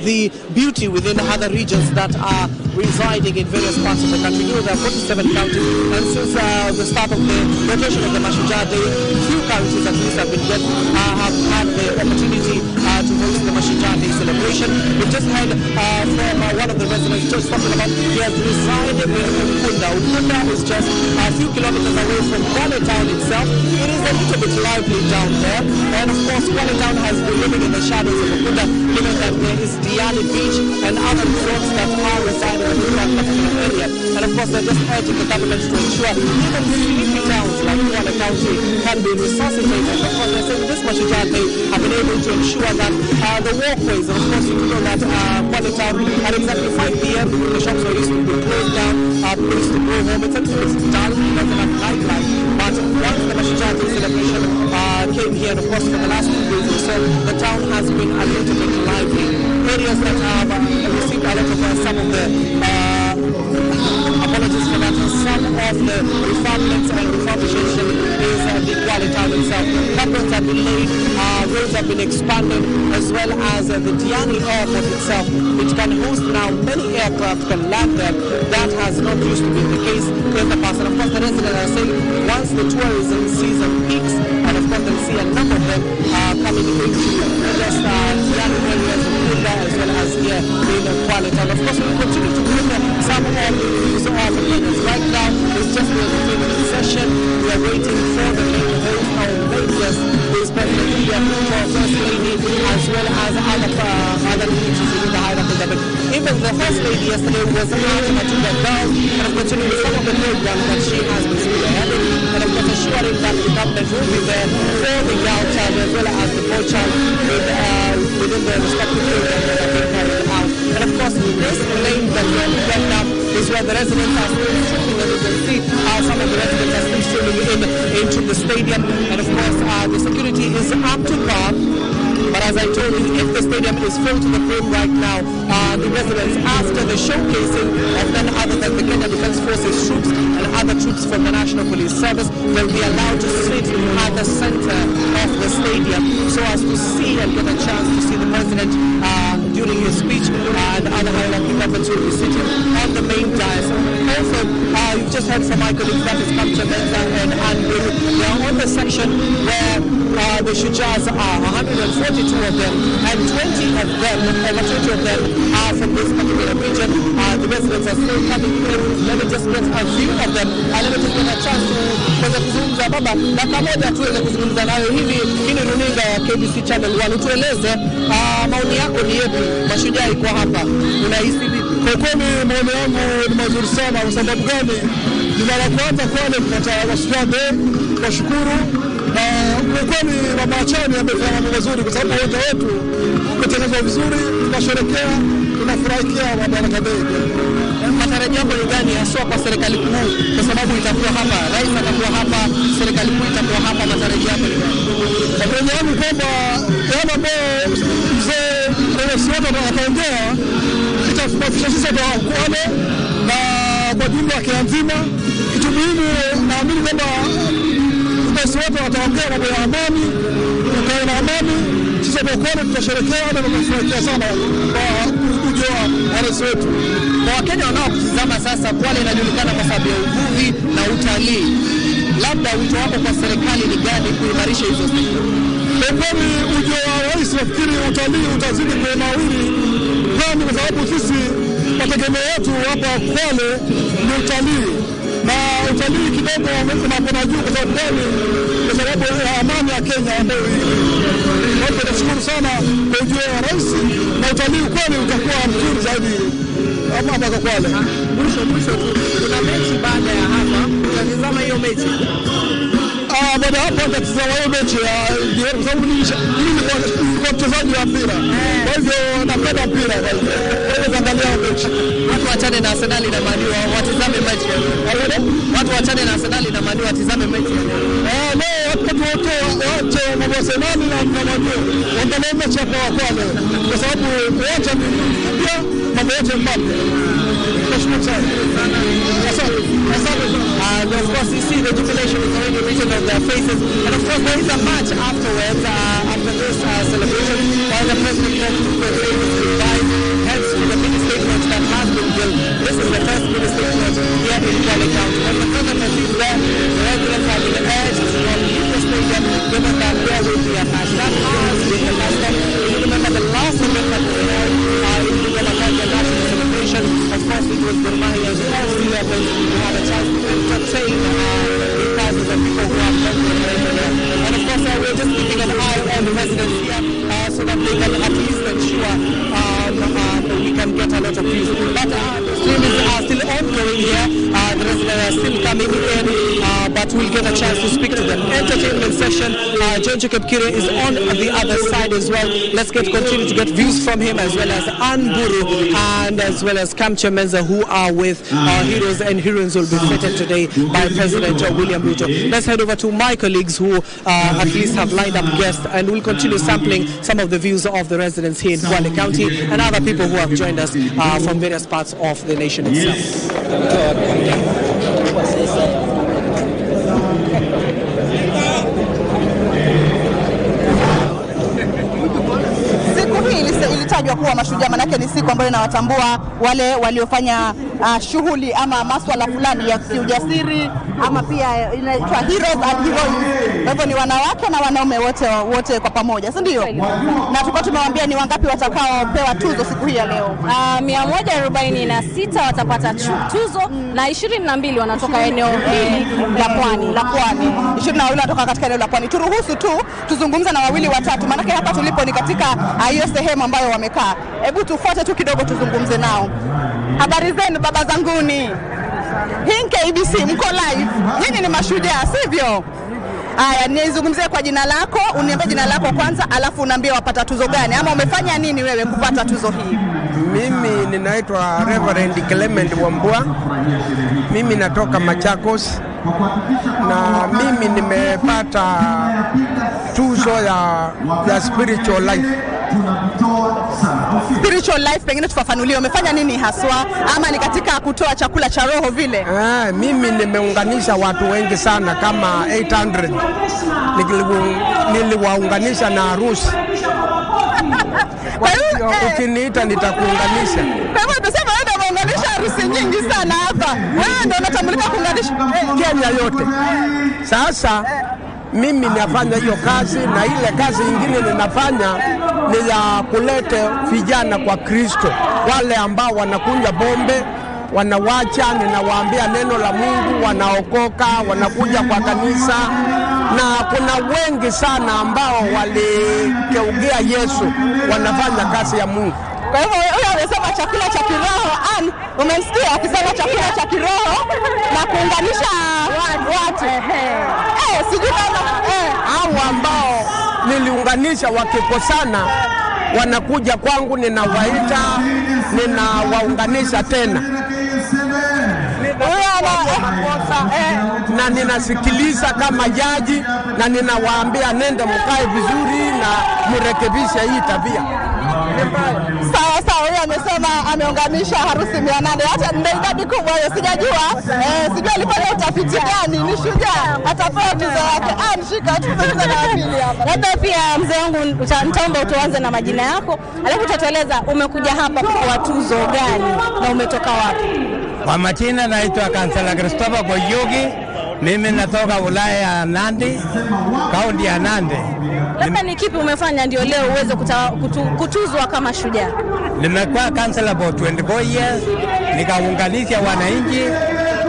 the beauty within other regions that are residing in various parts of the country. You know, there are 47 counties, and since the start of the rotation of the Mashujaa Day, few counties at least have had the opportunity to host the Mashujaa Day celebration. We just heard from one of the residents just talking about he has resided in Ukunda. Ukunda is just a few kilometers away from Kwale town itself. It is a little bit lively down there, and of course Kwale town has been living in the shadows of Ukunda, given that there is Diani Beach and other resorts that are residing in that particular area. And of course they're just urging the government to ensure even sleepy towns like Kwale County can be resuscitated. Of course they're saying this Mashujaa Day have been able to ensure that the walkways, and of course you know that Kwale town at exactly 5 p.m. the shops are used to be closed down, people used to go home. It's a little bit dull, it doesn't have nightlife, but once the Mashujaa Day celebration came here, and of course for the last 2 days or so, the town has been a little bit lively. Areas that have received a lot of some of the apologies for that, some of the refurbishments and refurbishment is the Kwale town itself. Cabins have been laid, roads have been expanded, as well as the Diani airport itself, which can host now many aircraft can land there. That has not used to be the case in the past. And of course the residents are saying once the tourism season peaks, and of course they'll see a number of them coming into just Diani areas of Kunda as well as here in Kwale town. Of course we'll continue to bring some of these opinions. Right now it's just the 3-minute session. We are waiting for the ladies, who is President India, for First Lady, as well as other leaders within the higher government. Even the First Lady yesterday was out to the girls and continuing some of the programs that she has been spearheading, and of course assuring that the government will be there for the girl child as well as the boy child within the respective programs that are being carried out. And of course this lane that we are right now is where the residents are still streaming, and you can see some of the residents are still streaming into the stadium, and of course the security is up to par. But as I told you, if the stadium is full to the brim right now, the residents, after the showcasing of none other than the Kenya Defence Forces troops and other troops from the National Police Service, they'll be allowed to sit at the center of the stadium so as to see and get a chance to see the president during his speech, and other high-ranking governments will be sitting on the main dais. Also, you've just heard from my colleagues, that is Mashujaa and Uhuru. They are on the section where the Mashujaas are 142 of them, and 20 of them, over 20 of them are from this particular region. The residents are still coming in. Let me just get a view of them. Let me just get a chance to kuzungumza baba. Dakika moja tuweze kuzungumza nayo hivi. Hii ni runinga ya KBC Channel 1. Tueleze maoni yako ni yepi? Mashujaa iko hapa. Unahisi vipi? Kwa kweli maoni yangu ni mazuri sana. Kwa sababu gani? Ni mara kwanza Kwale kupata Mashujaa Day. Nashukuru. Na kwa kweli mama Achani amefanya mambo mazuri kwa sababu wote wetu umetengenezwa vizuri, tunasherehekea, tunafurahikia Madaraka Day. Matarajio yako ni gani hasa kwa serikali kuu, kwa sababu itakuwa hapa, rais atakuwa hapa, serikali kuu itakuwa hapa, matarajio yako ni gani? Matarajio yangu kwamba yale ambayo mzee rais wetu ataongea itafuatisha sisi kwa Kwale na kwa jumla ya nzima. Kitu muhimu naamini kwamba rais wetu ataongea mambo ya amani, tukae na amani. Sisi kwa Kwale tutasherehekea na tunafurahia sana kwa ujio wa rais wetu. Kwa Wakenya wanaotazama sasa, Kwale inajulikana kwa sababu ya uvuvi na utalii. Labda wito wako kwa serikali ni gani kuimarisha hizo sekta? Kwa kweli ujio wa rais, nafikiri utalii utazidi kunawiri, kwa sababu sisi mategemeo yetu hapa Kwale ni utalii. Na utalii kidogo unapona juu kwa sababu gani? Kwa sababu ya amani ya Kenya ambayo wote tunashukuru sana kwa ujio wa rais, na utalii kweli utakuwa mzuri zaidi hapa kwa Kwale. Mwisho kuna mechi baada ya hapa, tunatazama hiyo mechi. Baada ya hapa tunatazama hiyo mechi ya sababu mimi kwa mchezaji wa mpira. Kwa hivyo napenda mpira, kwa hivyo naangalia mechi. Watu waachane na Arsenal na Man U watazame mechi. Watu waachane na Arsenal na Man U watazame mechi. Watu wote waache mambo ya Arsenal na Man U. Waangalie mechi hapa kwa Kwale. Kwa sababu wote ni pia mambo yote mapya. Tunashukuru sana. Asante. And of course you see the jubilation is already written on their faces. And of course there is a match afterwards, after this celebration, while the president goes to the goodbyes, heads to the mini state that has been built. This is the first mini state here in Kwale County. When the president is there, the residents have been urged to leave the stadium, given that there will be a match. That has been the custom. You remember the last event that we had in the national celebration. Of course it was the Mahia's all levels who had a chance to entertain because of the people who have done the and of course we're just keeping an eye on the residents here so that they can at least ensure we can get a lot of views. But the stream is still ongoing here. The residents are still coming in, but we'll get a chance to speak to them. Entertainment session. John Jacob Kire is on the other side as well. Let's continue to get views from him, as well as Anburu and as well as Kamche Menza, who are with heroes and heroines will be feted today by President William Ruto. Let's head over to my colleagues who at least have lined up guests, and we'll continue sampling some of the views of the residents here in Kwale County and other people who have joined us from various parts of the nation itself. Siku hii ilitajwa kuwa Mashujaa, manake ni siku ambayo inawatambua wale waliofanya shughuli ama masuala fulani ya ujasiri, ama pia inaitwa heroes and heroines. Kwa hivyo ni wanawake na wanaume wote kwa pamoja, si ndio? Na tulikuwa tumewaambia ni wangapi watakaopewa tuzo siku hii ya leo. 146 watapata tuzo na 22 wanatoka eneo hili la Pwani. 22 wanatoka katika eneo la Pwani. Turuhusu tu tuzungumze na wawili watatu, maana hapa tulipo ni katika hiyo sehemu ambayo wamekaa. Hebu tufuate tu kidogo tuzungumze nao. Habari zenu baba zanguni? Hii KBC mko live. Nyinyi ni Mashujaa, sivyo? Haya, nizungumzie kwa jina lako, uniambie jina lako kwanza, alafu unaambie wapata tuzo gani ama umefanya nini wewe kupata tuzo hii. Mimi ninaitwa Reverend Clement Wambua. Mimi natoka Machakos. Na mimi nimepata tuzo ya spiritual life. Spiritual life, pengine tufafanulie umefanya nini haswa, ama ni katika kutoa chakula cha roho vile? Mimi nimeunganisha watu wengi sana kama 800. Niliwaunganisha na harusi. Kwa hiyo ukiniita nitakuunganisha. Kwa hivyo tunasema wewe ndio umeunganisha harusi nyingi sana hapa. Wewe ndio unatambulika kuunganisha Kenya yote. Sasa mimi nafanya hiyo kazi, na ile kazi nyingine ninafanya ni ya kuleta vijana kwa Kristo. Wale ambao wanakunywa pombe, wanawacha, ninawaambia neno la Mungu, wanaokoka, wanakuja kwa kanisa, na kuna wengi sana ambao walikeugia Yesu, wanafanya kazi ya Mungu. Kwa hivyo huyo amesema chakula cha kiroho, umemsikia akisema chakula cha kiroho na kuunganisha watu. Sijui kama hao ambao niliunganisha wakikosana wanakuja kwangu, ninawaita, ninawaunganisha tena. Na ninasikiliza kama jaji, na ninawaambia nenda mkae vizuri na murekebishe hii tabia. Sawa, huyo amesema ameunganisha harusi 800. Hata ndio idadi kubwa hiyo, sijajua. Sijui alifanya utafiti gani, ni shujaa. Atapewa tuzo yake. Nishika tuanze na pili hapa. Labda pia mzee wangu nitaomba tuanze na majina yako, alafu utatueleza umekuja hapa kwa tuzo gani na umetoka wapi? Kwa majina naitwa Kansela Christopher Koyogi. Mimi natoka wilaya ya Nandi, kaunti ya Nandi. Labda ni kipi umefanya ndio leo uweze kutuzwa kama shujaa? Nimekuwa kansela for 24 years, nikaunganisha wananchi,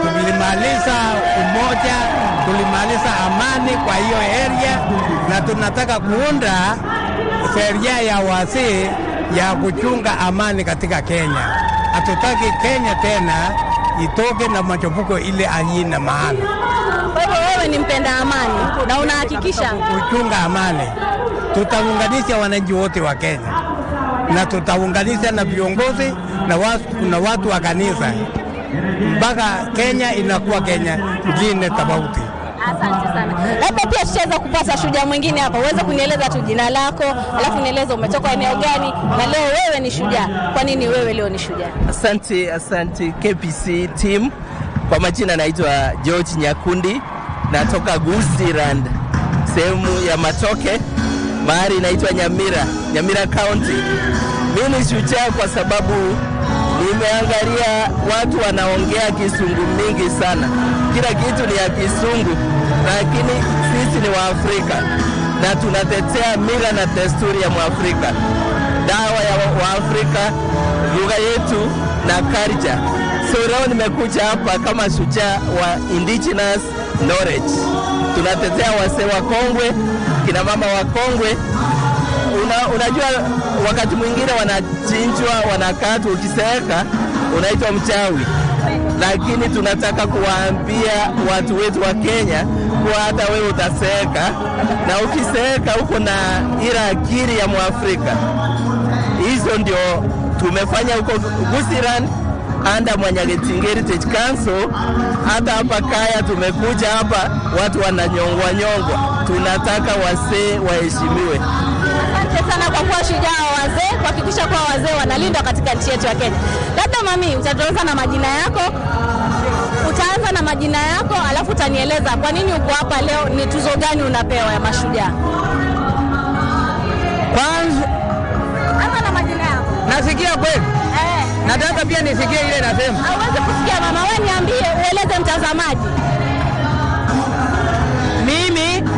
tulimaliza umoja, tulimaliza amani kwa hiyo area, na tunataka kuunda sheria ya wazee ya kuchunga amani katika Kenya. Hatutaki Kenya tena itoke na machafuko ile haina maana. Kwa hivyo wewe ni mpenda amani na unahakikisha kuchunga amani. Tutaunganisha wananchi wote wa Kenya, na tutaunganisha na viongozi na watu wa kanisa, mpaka Kenya inakuwa Kenya nyingine tofauti. Asante sana. Labda pia tutaweza kupata shujaa mwingine hapa. Uweze kunieleza tu jina lako, alafu nieleze umetoka eneo gani, na leo wewe ni shujaa. Kwa nini wewe leo ni shujaa? Asante KPC team. Kwa majina naitwa George Nyakundi, natoka Gusirand, sehemu ya Matoke, mahali inaitwa Nyamira County. Mimi ni shujaa kwa sababu nimeangalia watu wanaongea Kisungu mingi sana. Kila kitu ni ya Kisungu, lakini sisi ni Waafrika na tunatetea mila na desturi ya Mwafrika, dawa ya Waafrika, lugha yetu na culture. So leo nimekuja hapa kama shujaa wa indigenous knowledge. Tunatetea wasee wa Kongwe, kina mama wa Kongwe. Unajua wakati mwingine wanachinjwa, wanakatwa, ukiseeka unaitwa mchawi. Lakini tunataka kuwaambia watu wetu wa Kenya kwa hata wewe utaseeka, na ukiseeka uko na ile akili ya Mwafrika. Hizo ndio tumefanya huko Gusirand anda Mwanyagetinge Heritage Council. Hata hapa Kaya tumekuja hapa, watu wananyongwa. Tunataka wasee waheshimiwe. Asante sana kwa kuwa shujaa wa wazee, kuhakikisha kwa wazee wanalindwa katika nchi yetu ya Kenya. Labda mami, utaanza na majina yako. Utaanza na majina yako, alafu utanieleza kwa nini uko hapa leo, ni tuzo gani unapewa ya mashujaa. Kwanza anza na majina yako. Nasikia kweli? Nataka pia nisikie ile nasema. Hauwezi kusikia mama, wewe niambie, ueleze mtazamaji. Mimi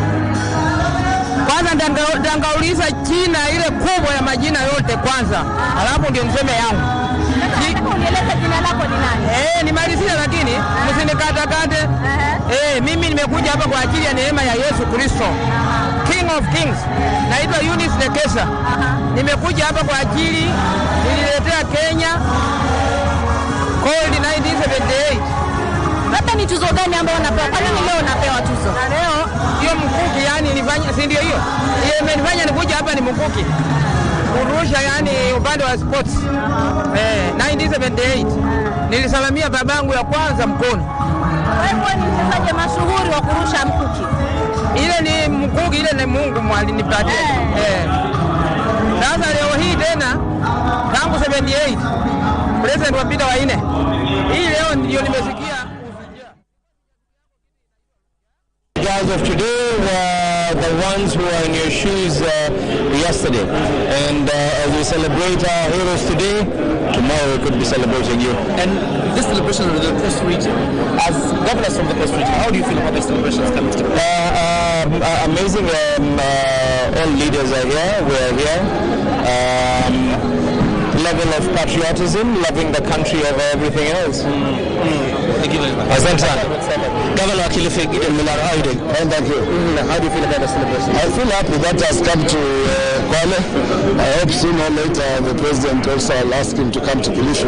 kwanza ndangauliza jina ile kubwa ya majina yote kwanza, alafu ndio niseme yangu. Unieleze jina lako ni nani? Nimalizie lakini msinikate. Mimi nimekuja hapa kwa ajili ya neema ya Yesu Kristo, King of Kings. Naitwa Eunice Nekesa. Nimekuja hapa kwa ajili, nililetea Kenya Gold 1978. Labda ni tuzo gani ambayo unapewa? Kwa nini leo unapewa tuzo? Na leo hiyo mkuki, yani nifanya, si ndio hiyo? Imenifanya nikuja hapa ni mkuki. Kurusha yani upande wa sports. 1978. Nilisalamia babangu ya kwanza mkono. Wewe ni mchezaji mashuhuri wa kurusha mkuki. Ile ni mkuki, ile ni Mungu mwalinipatia. Sasa leo hii tena tangu 78 president wapita wa 4. Hii leo ndio nimesikia. Guys of today were the ones who were in your shoes yesterday, and as we celebrate our heroes today, tomorrow we could be celebrating you. And this celebration of the Coast Region, as governors from the Coast Region, how do you feel about the celebrations coming to amazing. All leaders are here. We are here. Level of patriotism, loving the country over everything else. Thank you very much. Asante sana. Governor wa Kilifi, how are you doing? Thank you. How do you feel about the celebration? I feel happy that has come to Kwale. I hope sooner or later the president also will ask him to come to Kilifi.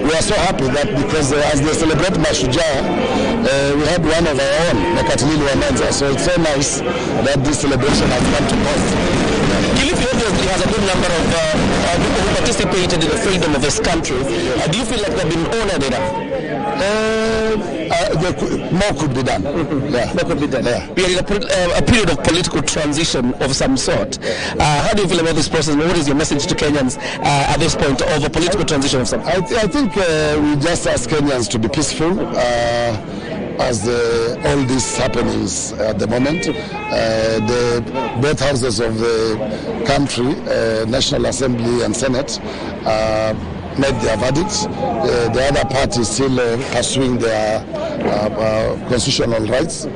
We are so happy that because as they celebrate Mashujaa, we had one of our own, Makatilili Wananza. So it's so nice that this celebration has come to pass. Kilifi obviously has a good number of people who participated in the freedom of this country. Do you feel like they've been honored enough? More could be done. Yeah. More could be done. Yeah. We are in a period of political transition of some sort. How do you feel about this process? What is your message to Kenyans at this point of a political transition of some sort? I think we just ask Kenyans to be peaceful. As all these happenings at the moment, both houses of the country, National Assembly and Senate, made their verdicts. The other party is still pursuing their constitutional rights.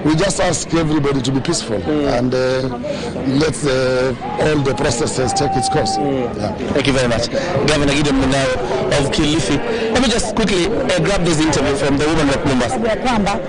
We just ask everybody to be peaceful and let all the processes take its course. Yeah. Thank you very much. Governor Gideon Munao of Kilifi. Let me just quickly grab this interview from the woman rep Mombasa.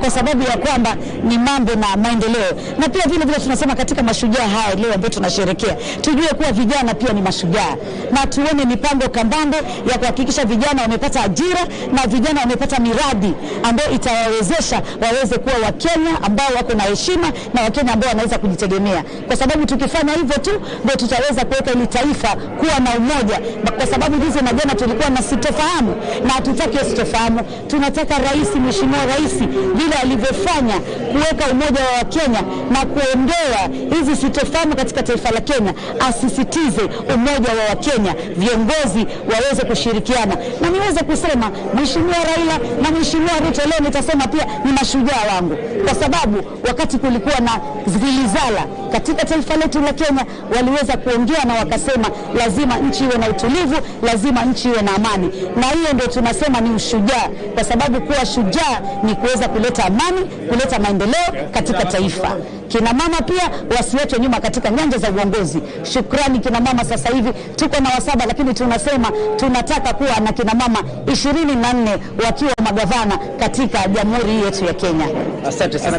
Kwa sababu ya kwamba ni mambo na maendeleo, na pia vile vile tunasema katika mashujaa haya leo ambayo tunasherehekea, tujue kuwa vijana pia ni mashujaa, na tuone mipango kambambe ya kuhakikisha vijana wamepata ajira na vijana wamepata miradi ambayo itawawezesha waweze kuwa Wakenya ambao wako na heshima na Wakenya ambao wanaweza kujitegemea, kwa sababu tukifanya hivyo tu ndio tutaweza kuweka ili taifa kuwa na umoja, kwa sababu hizo na jana tulikuwa na sitofahamu na hatutaki sitofahamu. Tunataka Mheshimiwa Rais vile alivyofanya kuweka umoja wa Kenya na kuondoa hizi sitofahamu katika taifa la Kenya, asisitize umoja wa Kenya, viongozi waweze kushirikiana. Na niweze kusema Mheshimiwa Raila na Mheshimiwa Ruto leo nitasema pia ni mashujaa wangu, kwa sababu wakati kulikuwa na zilizala katika taifa letu la Kenya, waliweza kuongea na wakasema lazima nchi iwe na utulivu, lazima nchi iwe na amani, na hiyo ndio tunasema ni ushujaa, kwa sababu kuwa shujaa ni kuweza kuleta amani, kuleta maendeleo katika taifa. Kina mama pia wasiweke nyuma katika nyanja za uongozi. Shukrani kina mama, sasa hivi tuko na wasaba, lakini tunasema tunataka kuwa na kina mama 24 wakiwa magavana katika jamhuri yetu ya Kenya. Asante sana.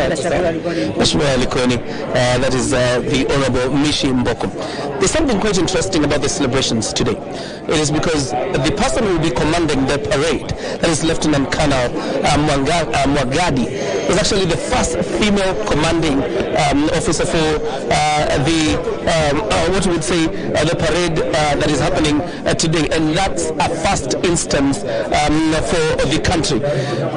Mheshimiwa Likoni, that is the Honorable Mishi Mboko. There's something quite interesting about the celebrations today. It is because the person who will be commanding the parade, that is Lieutenant Colonel Mwagadi, is actually the first female commanding officer for what we would say the parade that is happening today, and that's a first instance for the country.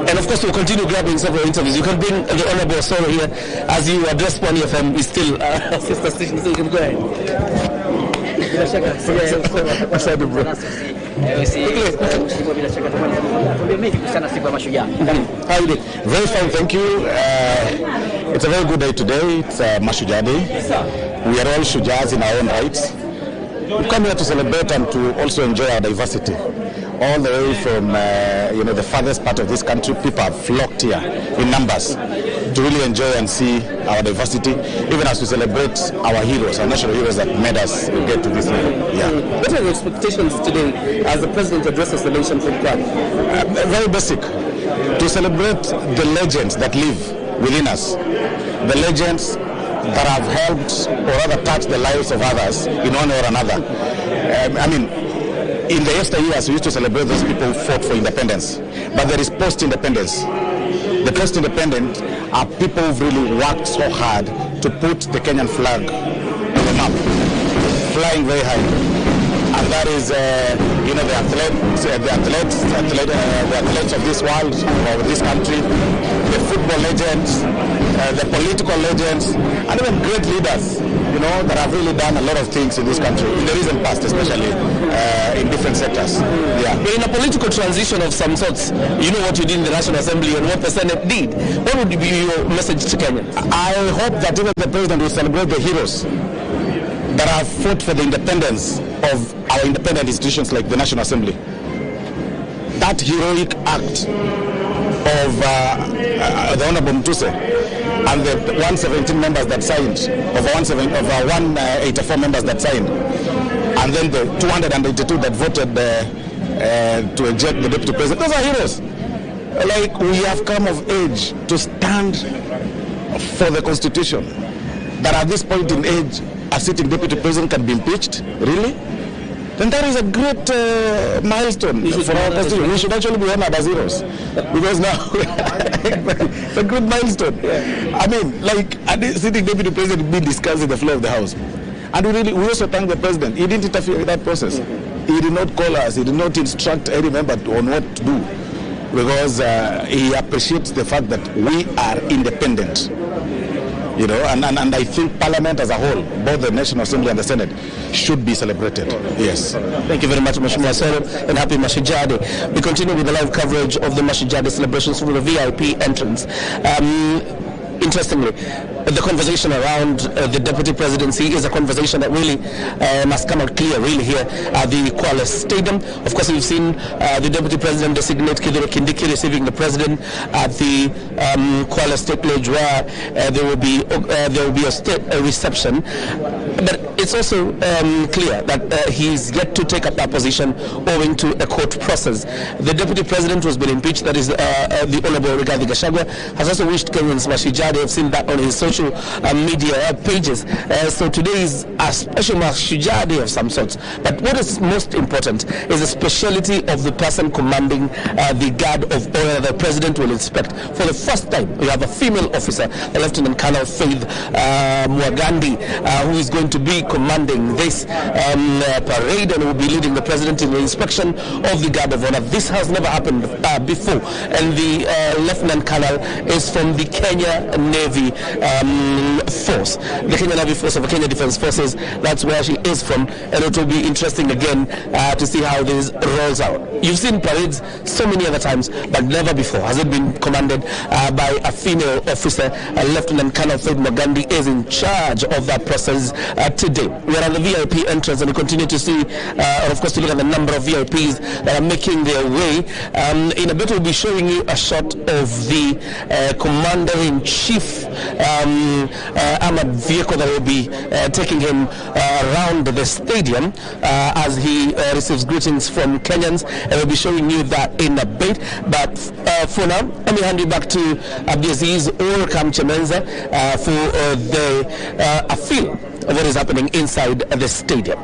And of course we'll continue grabbing several interviews. You can bring the Honorable Soro here as you address one of them. Is still sister station, so you can go ahead. Very fine, thank you. It's a very good day today. It's Mashujaa Day. We are all Shujaas in our own rights. We come here to celebrate and to also enjoy our diversity. All the way from the farthest part of this country, people have flocked here in numbers to really enjoy and see our diversity, even as we celebrate our heroes, our national heroes that made us get to this level. Yeah. What are your expectations today as the President addresses the nation from Kwale? Very basic. To celebrate the legends that live within us, the legends that have helped or rather touched the lives of others in one way or another. In the yesteryears, we used to celebrate those people who fought for independence. But there is post-independence. The post-independent are people who've really worked so hard to put the Kenyan flag on the map, flying very high. and that is, the athletes of this world, or this country, the football legends, the political legends, and even great leaders, that have really done a lot of things in this country, in the recent past especially, in different sectors. Yeah. In a political transition of some sorts, you know what you did in the National Assembly and what the Senate did. What would be your message to Kenyans? I hope that even the president will celebrate the heroes that have fought for the independence of our independent institutions like the National Assembly. That heroic act of the Honorable Mutuse and the 117 members that signed, of 184 members that signed, and then the 282 that voted to eject the deputy president. Those are heroes. Like, we have come of age to stand for the Constitution. That at this point in age, a sitting deputy president can be impeached? Really? Then that is a great milestone for our Constitution. We should actually be honored as heroes. Because now, it's a good milestone. I mean, like, a sitting deputy president being discussed in the floor of the House. And we also thank the president. He didn't interfere with that process. He did not call us. He did not instruct any member on what to do. Because he appreciates the fact that we are independent. And I think Parliament as a whole, both the National Assembly and the Senate, should be celebrated. Yes. Thank you very much, Mashujaa, and happy Mashujaa Day. We continue with the live coverage of the Mashujaa Day celebrations from the VIP entrance. Interestingly, the conversation around the deputy presidency is a conversation that really must come out clear really here at the Kwale Stadium. Of course, we've seen the deputy president designate Kindiki receiving the president at the Kwale State Lodge, where there will be a state reception. But it's also clear that he's yet to take up that position owing to a court process. The deputy president who has been impeached, that is the Honorable Gachagua, has also wished Kenyans Mashujaa. They have seen that on his social media pages. So today is a special Mashujaa Day of some sorts. But what is most important is the speciality of the person commanding the guard of honor the president will inspect. For the first time, we have a female officer, the Lieutenant Colonel Faith Mwagandi, who is going to be commanding this parade and will be leading the president in the inspection of the guard of honor. This has never happened before. And the Lieutenant Colonel is from the Kenya Navy Force, the Kenya Navy Force of the Kenya Defense Forces. That's where she is from, and it will be interesting again to see how this rolls out. You've seen parades so many other times, but never before has it been commanded by a female officer. Lieutenant Colonel Faith Mwagandi is in charge of that process today. We are at the VIP entrance, and we continue to see, of course, to look at the number of VIPs that are making their way. In a bit, we'll be showing you a shot of the Commander-in-Chief armored vehicle that will be taking him around the stadium as he receives greetings from Kenyans, and we'll be showing you that in a bit. But for now, let me hand you back to Abdiaziz or Kamchemenza for a feel of what is happening inside the stadium.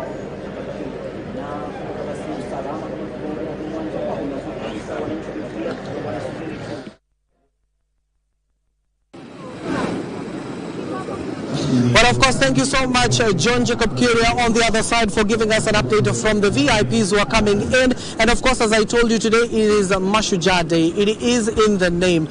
Well, of course, thank you so much, John Jacob Kuria on the other side, for giving us an update from the VIPs who are coming in. And of course, as I told you today, it is Mashujaa Day. It is in the name.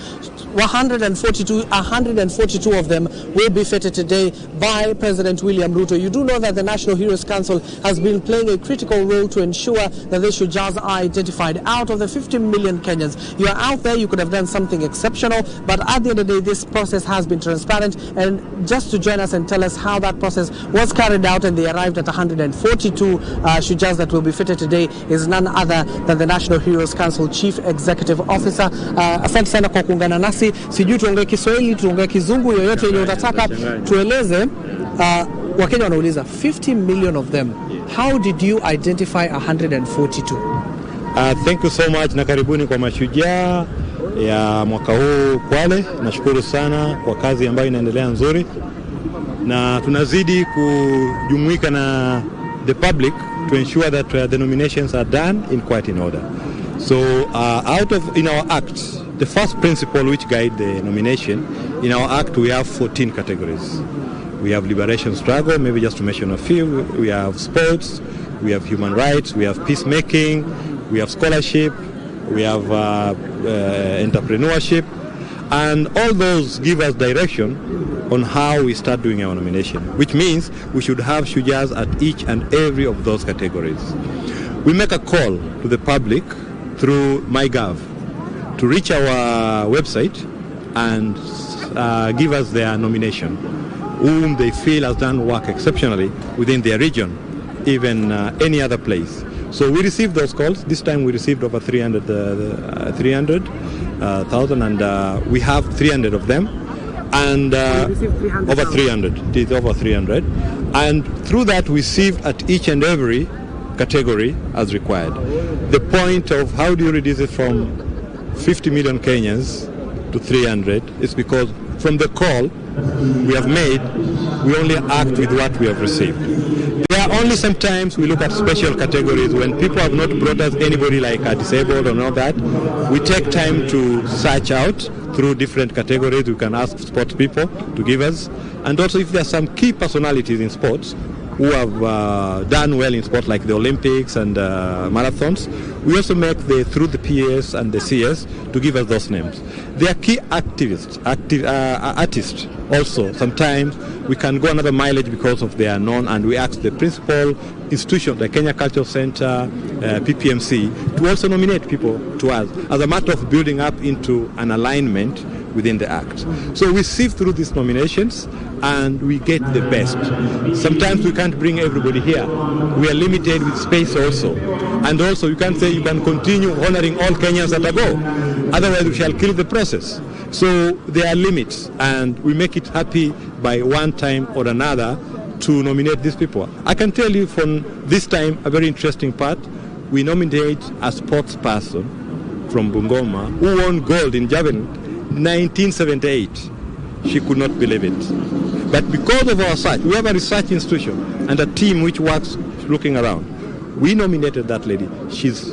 142 of them will be feted today by President William Ruto. You do know that the National Heroes Council has been playing a critical role to ensure that the Shujaas are identified. Out of the 50 million Kenyans, you are out there, you could have done something exceptional, but at the end of the day, this process has been transparent. And just to join us and tell us how that process was carried out and they arrived at 142 Shujaas that will be fitted today is none other than the National Heroes Council Chief Executive Officer. Asante sana kwa kuungana nasi. Sijui tuongee Kiswahili, tuongee Kizungu, yoyote yenye utataka tueleze. Wakenya wanauliza 50 million of them. How did you identify 142? Thank you so much na karibuni kwa Mashujaa ya mwaka huu Kwale. Nashukuru sana kwa kazi ambayo inaendelea nzuri, na tunazidi kujumuika na the public to ensure that the nominations are done quite in order. So in our act, the first principle which guide the nomination, in our act we have 14 categories. We have liberation struggle, maybe just to mention a few. We have sports, we have human rights, we have peacemaking, we have scholarship, we have entrepreneurship, and all those give us direction on how we start doing our nomination, which means we should have Shujaas at each and every of those categories. We make a call to the public through MyGov to reach our website and give us their nomination, whom they feel has done work exceptionally within their region, even any other place. So we received those calls. This time we received over 300,000, and we have 300 of them. And over 300. It is over 300. And through that we received at each and every category as required. The point of how do you reduce it from 50 million Kenyans to 300 is because from the call we have made, we only act with what we have received. There are only sometimes we look at special categories when people have not brought us anybody like a disabled or all that. We take time to search out through different categories. We can ask sports people to give us. And also if there are some key personalities in sports who have done well in sport, like the Olympics and marathons, we also make through the PS and the CS to give us those names. They are key artists also. Sometimes we can go another mileage because of they are known, and we ask the principal institution, the Kenya Cultural Center, PPMC, to also nominate people to us as a matter of building up into an alignment within the act. So we sift through these nominations and we get the best. Sometimes we can't bring everybody here. We are limited with space also. And also you can't say you can continue honoring all Kenyans at a go. Otherwise we shall kill the process. So there are limits, and we make it happy by one time or another to nominate these people. I can tell you from this time a very interesting part. We nominate a sports person from Bungoma who won gold in javelin 1978. She could not believe it. But because of our research, we have a research institution and a team which works looking around. We nominated that lady. She's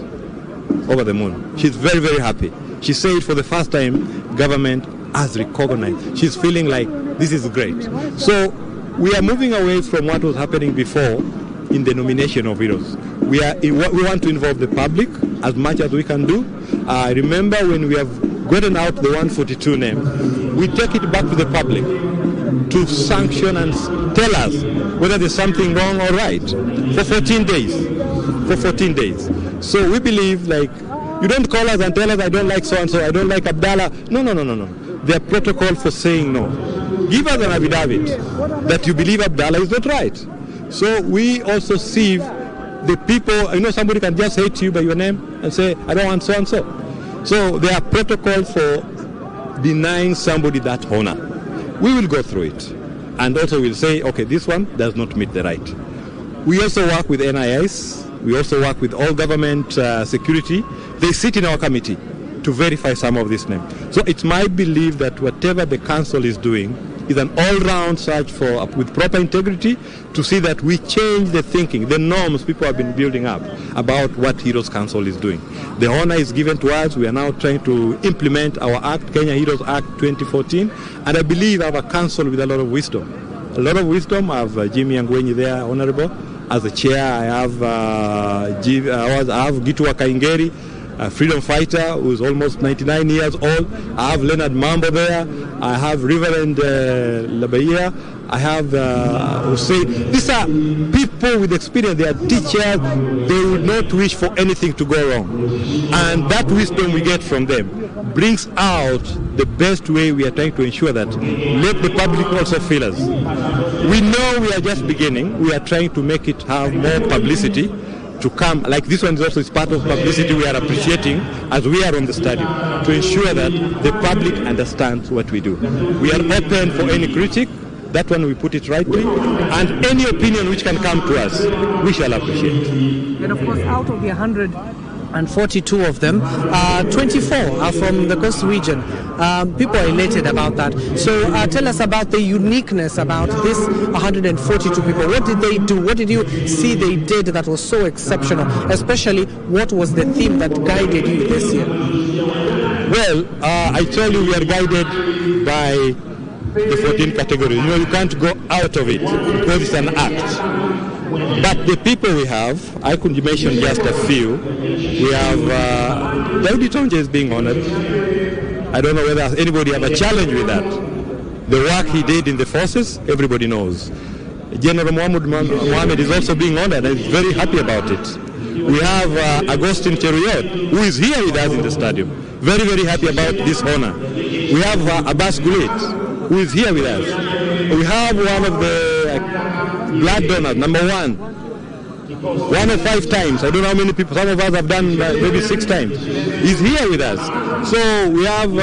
over the moon. She's very, very happy. She said for the first time, government has recognized. She's feeling like this is great. So we are moving away from what was happening before in the nomination of heroes. We want to involve the public as much as we can do. I remember when we have gotten out the 142 name, we take it back to the public to sanction and tell us whether there's something wrong or right for 14 days. For 14 days. So we believe, like, you don't call us and tell us I don't like so-and-so, I don't like Abdallah. No. There are protocols for saying no. Give us an affidavit that you believe Abdallah is not right. So we also see the people, somebody can just say to you by your name and say, I don't want so-and-so. So there are protocols for denying somebody that honor. We will go through it. And also we'll say, okay, this one does not meet the right. We also work with NIS. We also work with all government security. They sit in our committee to verify some of these names. So it's my belief that whatever the council is doing is an all-round search for, with proper integrity, to see that we change the thinking, the norms people have been building up about what Heroes Council is doing. The honor is given to us. We are now trying to implement our act, Kenya Heroes Act 2014, and I believe I have a council with a lot of wisdom. A lot of wisdom. I have Jimmy Ngwenyi there, Honorable. As a chair, I have Gitwa Kaingeri, a freedom fighter who is almost 99 years old. I have Leonard Mambo there. I have Reverend Labaia. I have Hussein. These are people with experience. They are teachers. They would not wish for anything to go wrong. And that wisdom we get from them brings out the best way we are trying to ensure that let the public also feel us. We know we are just beginning. We are trying to make it have more publicity to come. Like this one is also part of publicity we are appreciating as we are on the stadium, to ensure that the public understands what we do. We are open for any critique. That one we put it rightly, and any opinion which can come to us, we shall appreciate. And of course, out of the 142 of them, 24 are from the coast region. People are elated about that. So tell us about the uniqueness about this 142 people. What did they do? What did you see they did that was so exceptional? Especially, what was the theme that guided you this year? Well, I tell you, we are guided by the 14 categories. You can't go out of it because it's an act. But the people we have, I could mention just a few. We have Daudi Tonje is being honored. I don't know whether anybody have a challenge with that. The work he did in the forces, everybody knows. General Mohammed is also being honored. I'm very happy about it. We have Agustin Cheruiyot, who is here with us in the stadium. Very, very happy about this honor. We have Abbas Gulit, who is here with us. We have one of the blood donors, number 1 of 5 times. I don't know how many people, some of us have done maybe 6 times. He's here with us. So we have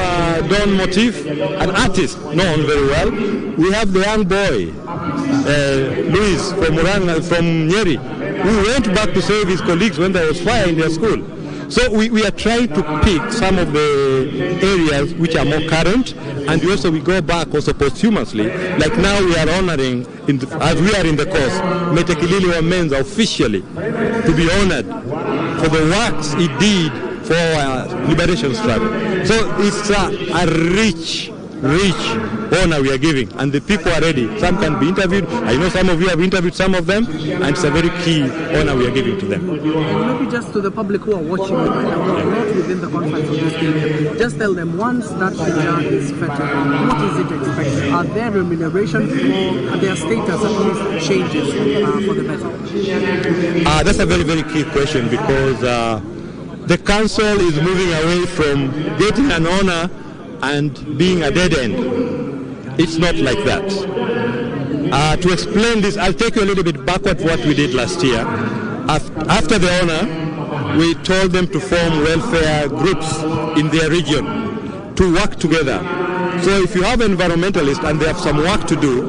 Don Motif, an artist known very well. We have the young boy, Luis from Nyeri, who went back to save his colleagues when there was fire in their school. So we are trying to pick some of the areas which are more current, and we go back also posthumously. Like now we are honoring, as we are in the course, Metekilili Wamenza officially to be honored for the works he did for our liberation struggle. So it's a rich honor we are giving, and the people are ready. Some can be interviewed. I know some of you have interviewed some of them, and it's a very key honor we are giving to them. Maybe just to the public who are watching right now, not within the confines of this stadium, just tell them, once that Shujaa is fettered, what is it expected? Are there remuneration or are their status at least changes for the better? That's a very, very key question, because the council is moving away from getting an honor and being a dead end. It's not like that. To explain this, I'll take you a little bit backward what we did last year. After the honor, we told them to form welfare groups in their region to work together. So if you have environmentalists and they have some work to do,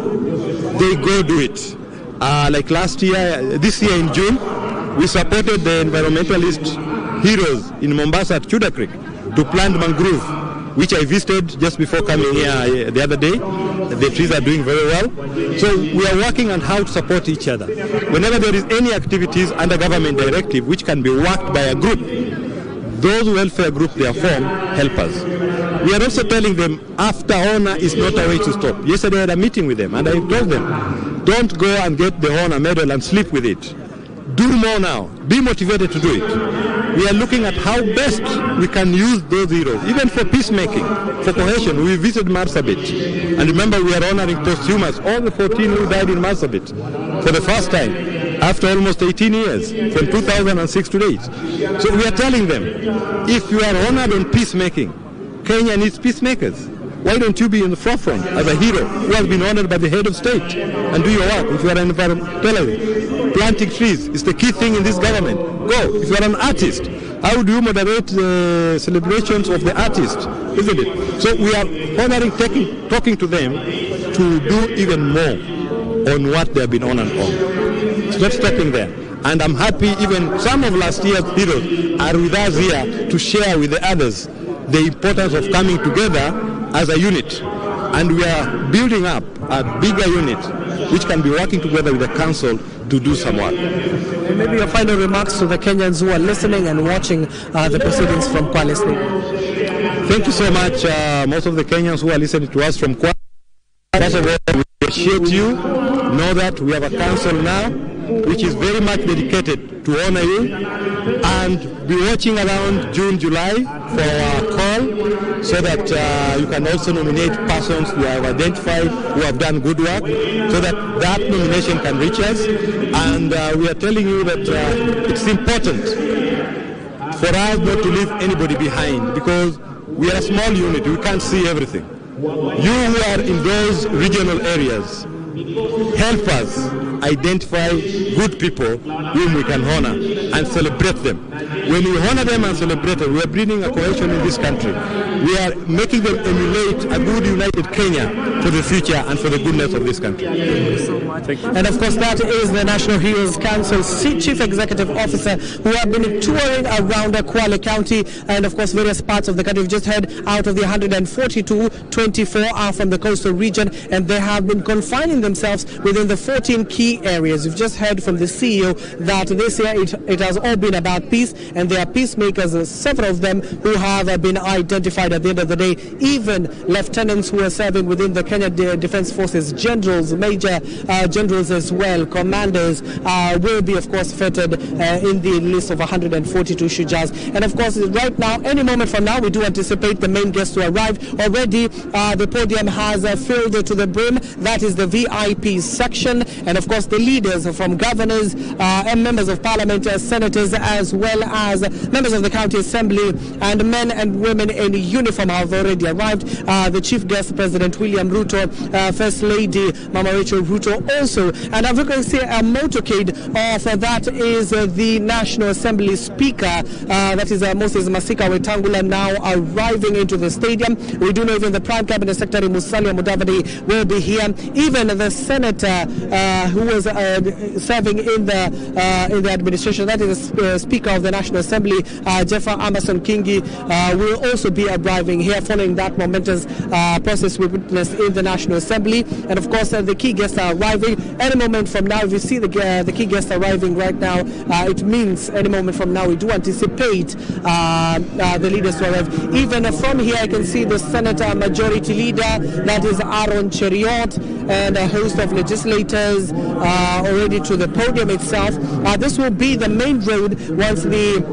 they go do it. Like last year, this year in June, we supported the environmentalist heroes in Mombasa at Chuda Creek to plant mangrove, which I visited just before coming here the other day. The trees are doing very well. So we are working on how to support each other. Whenever there is any activities under government directive which can be worked by a group, those welfare groups they are formed help us. We are also telling them after honor is not a way to stop. Yesterday I had a meeting with them and I told them, don't go and get the honor medal and sleep with it. Do more now. Be motivated to do it. We are looking at how best we can use those heroes, even for peacemaking, for cohesion. We visited Marsabit. And remember, we are honoring posthumous, all the 14 who died in Marsabit for the first time, after almost 18 years, from 2006 to date. So we are telling them, if you are honored on peacemaking, Kenya needs peacemakers. Why don't you be in the forefront as a hero who has been honored by the head of state and do your work? If you are an environmentalist, planting trees is the key thing in this government. Go. If you are an artist, how do you moderate the celebrations of the artist? Isn't it? So we are honoring, talking to them to do even more on what they have been honored on. It's not stopping there. And I'm happy even some of last year's heroes are with us here to share with the others the importance of coming together as a unit, and we are building up a bigger unit which can be working together with the council to do some work. And maybe your final remarks to the Kenyans who are listening and watching the proceedings from Kwale State. Thank you so much, most of the Kenyans who are listening to us from Kwale. First of all, we appreciate you. Know that we have a council now which is very much dedicated to honor you, and be watching around June, July for our call, so that you can also nominate persons you have identified who have done good work, so that that nomination can reach us. And we are telling you that it's important for us not to leave anybody behind, because we are a small unit, we can't see everything. You who are in those regional areas, help us identify good people whom we can honor and celebrate them. When we honor them and celebrate them, we are bringing a cohesion in this country. We are making them emulate a good united Kenya for the future and for the goodness of this country. Thank you so much. And of course, that is the National Heroes Council's Chief Executive Officer, who have been touring around Kwale County and of course various parts of the country. We've just heard out of the 142, 24 are from the coastal region, and they have been confining themselves within the 14 key key areas. You've just heard from the CEO that this year it has all been about peace, and there are peacemakers, several of them who have been identified at the end of the day. Even lieutenants who are serving within the Kenya Defence Forces, generals, major generals as well, commanders will be, of course, feted in the list of 142 Shujaas. And of course, right now, any moment from now, we do anticipate the main guests to arrive. Already, the podium has filled to the brim. That is the VIP section. And of course, the leaders from governors and members of parliament, senators, as well as members of the county assembly, and men and women in uniform have already arrived. The chief guest, President William Ruto, First Lady Mama Rachel Ruto also. And as you can see, a motorcade of that is the National Assembly Speaker, that is Moses Masika Wetangula, now arriving into the stadium. We do know even the Prime Cabinet Secretary Musalia Mudavadi will be here. Even the Senator who was serving in the administration, that is the Speaker of the National Assembly, Jeffa Amason Kingi, will also be arriving here following that momentous process we witnessed in the National Assembly. And of course, the key guests are arriving any moment from now. If you see the key guests arriving right now, it means any moment from now we do anticipate the leaders to arrive. Even from here, I can see the Senator Majority Leader, that is Aaron Cheriot, and a host of legislators already to the podium itself. This will be the main road once the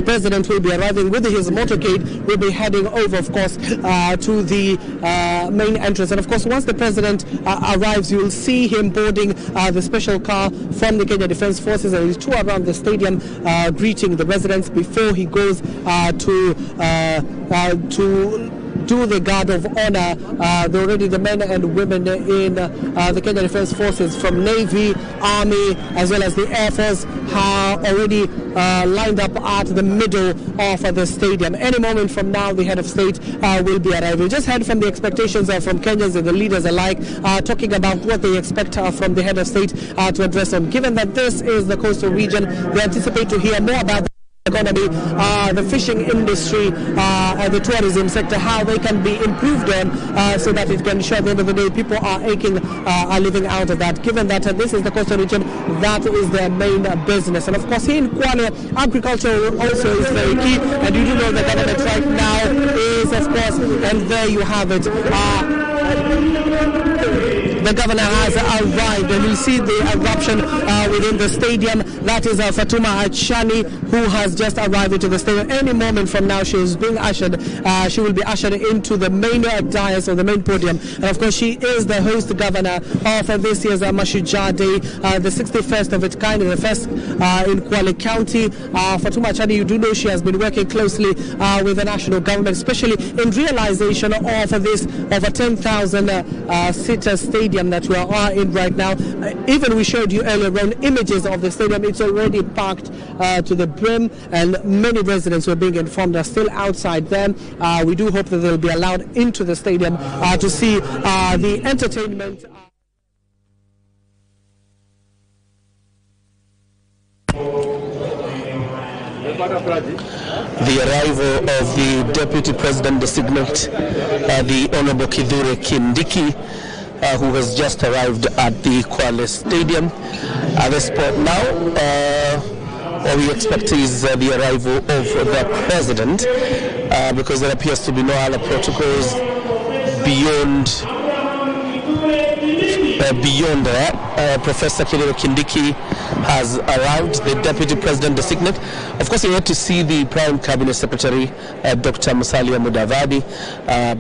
President will be arriving with his motorcade. Will be heading over, of course, to the main entrance. And of course, once the President arrives, you will see him boarding the special car from the Kenya Defence Forces, and he'll tour around the stadium greeting the residents before he goes to do the guard of honor. Already the men and women in the Kenya Defence Forces from Navy, Army, as well as the Air Force are already lined up at the middle of the stadium. Any moment from now, the head of state will be arriving. Just heard from the expectations from Kenyans and the leaders alike, talking about what they expect from the head of state to address them. Given that this is the coastal region, they anticipate to hear more about the economy, the fishing industry, the tourism sector, how they can be improved on so that it can show at the end of the day people are living out of that. Given that this is the coastal region, that is their main business. And of course, here in Kwale, agriculture also is very key, and you do know the government right now is, of course, and there you have it. The governor has arrived, and you'll see the eruption within the stadium. That is Fatuma Achani, who has just arrived into the stadium. Any moment from now, she is being ushered. She will be ushered into the main dais or the main podium. And of course, she is the host governor of this year's Mashujaa Day, the 61st of its kind, and the first in Kwale County. Fatuma Achani, you do know she has been working closely with the national government, especially in realization of this over 10,000-seater stadium that we are in right now. Even we showed you earlier on images of the stadium. It's already packed to the brim, and many residents who are being informed are still outside there. We do hope that they'll be allowed into the stadium to see the entertainment. The arrival of the Deputy President designate, the Honorable Kindiki, who has just arrived at the Kwale Stadium. At the spot now, what we expect is the arrival of the President, because there appears to be no other protocols beyond that. Professor Kindiki has arrived, the Deputy President designate. Of course, you had to see the Prime Cabinet Secretary, Dr. Musalia Mudavadi,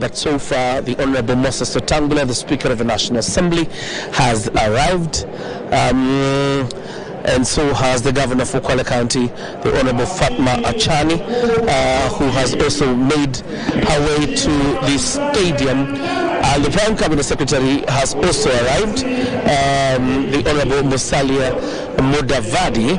but so far the Honorable Moses Wetangula, the Speaker of the National Assembly, has arrived. And so has the Governor for Kwale County, the Honorable Fatma Achani, who has also made her way to the stadium. The Prime Cabinet Secretary has also arrived, the Honorable Musalia Mudavadi.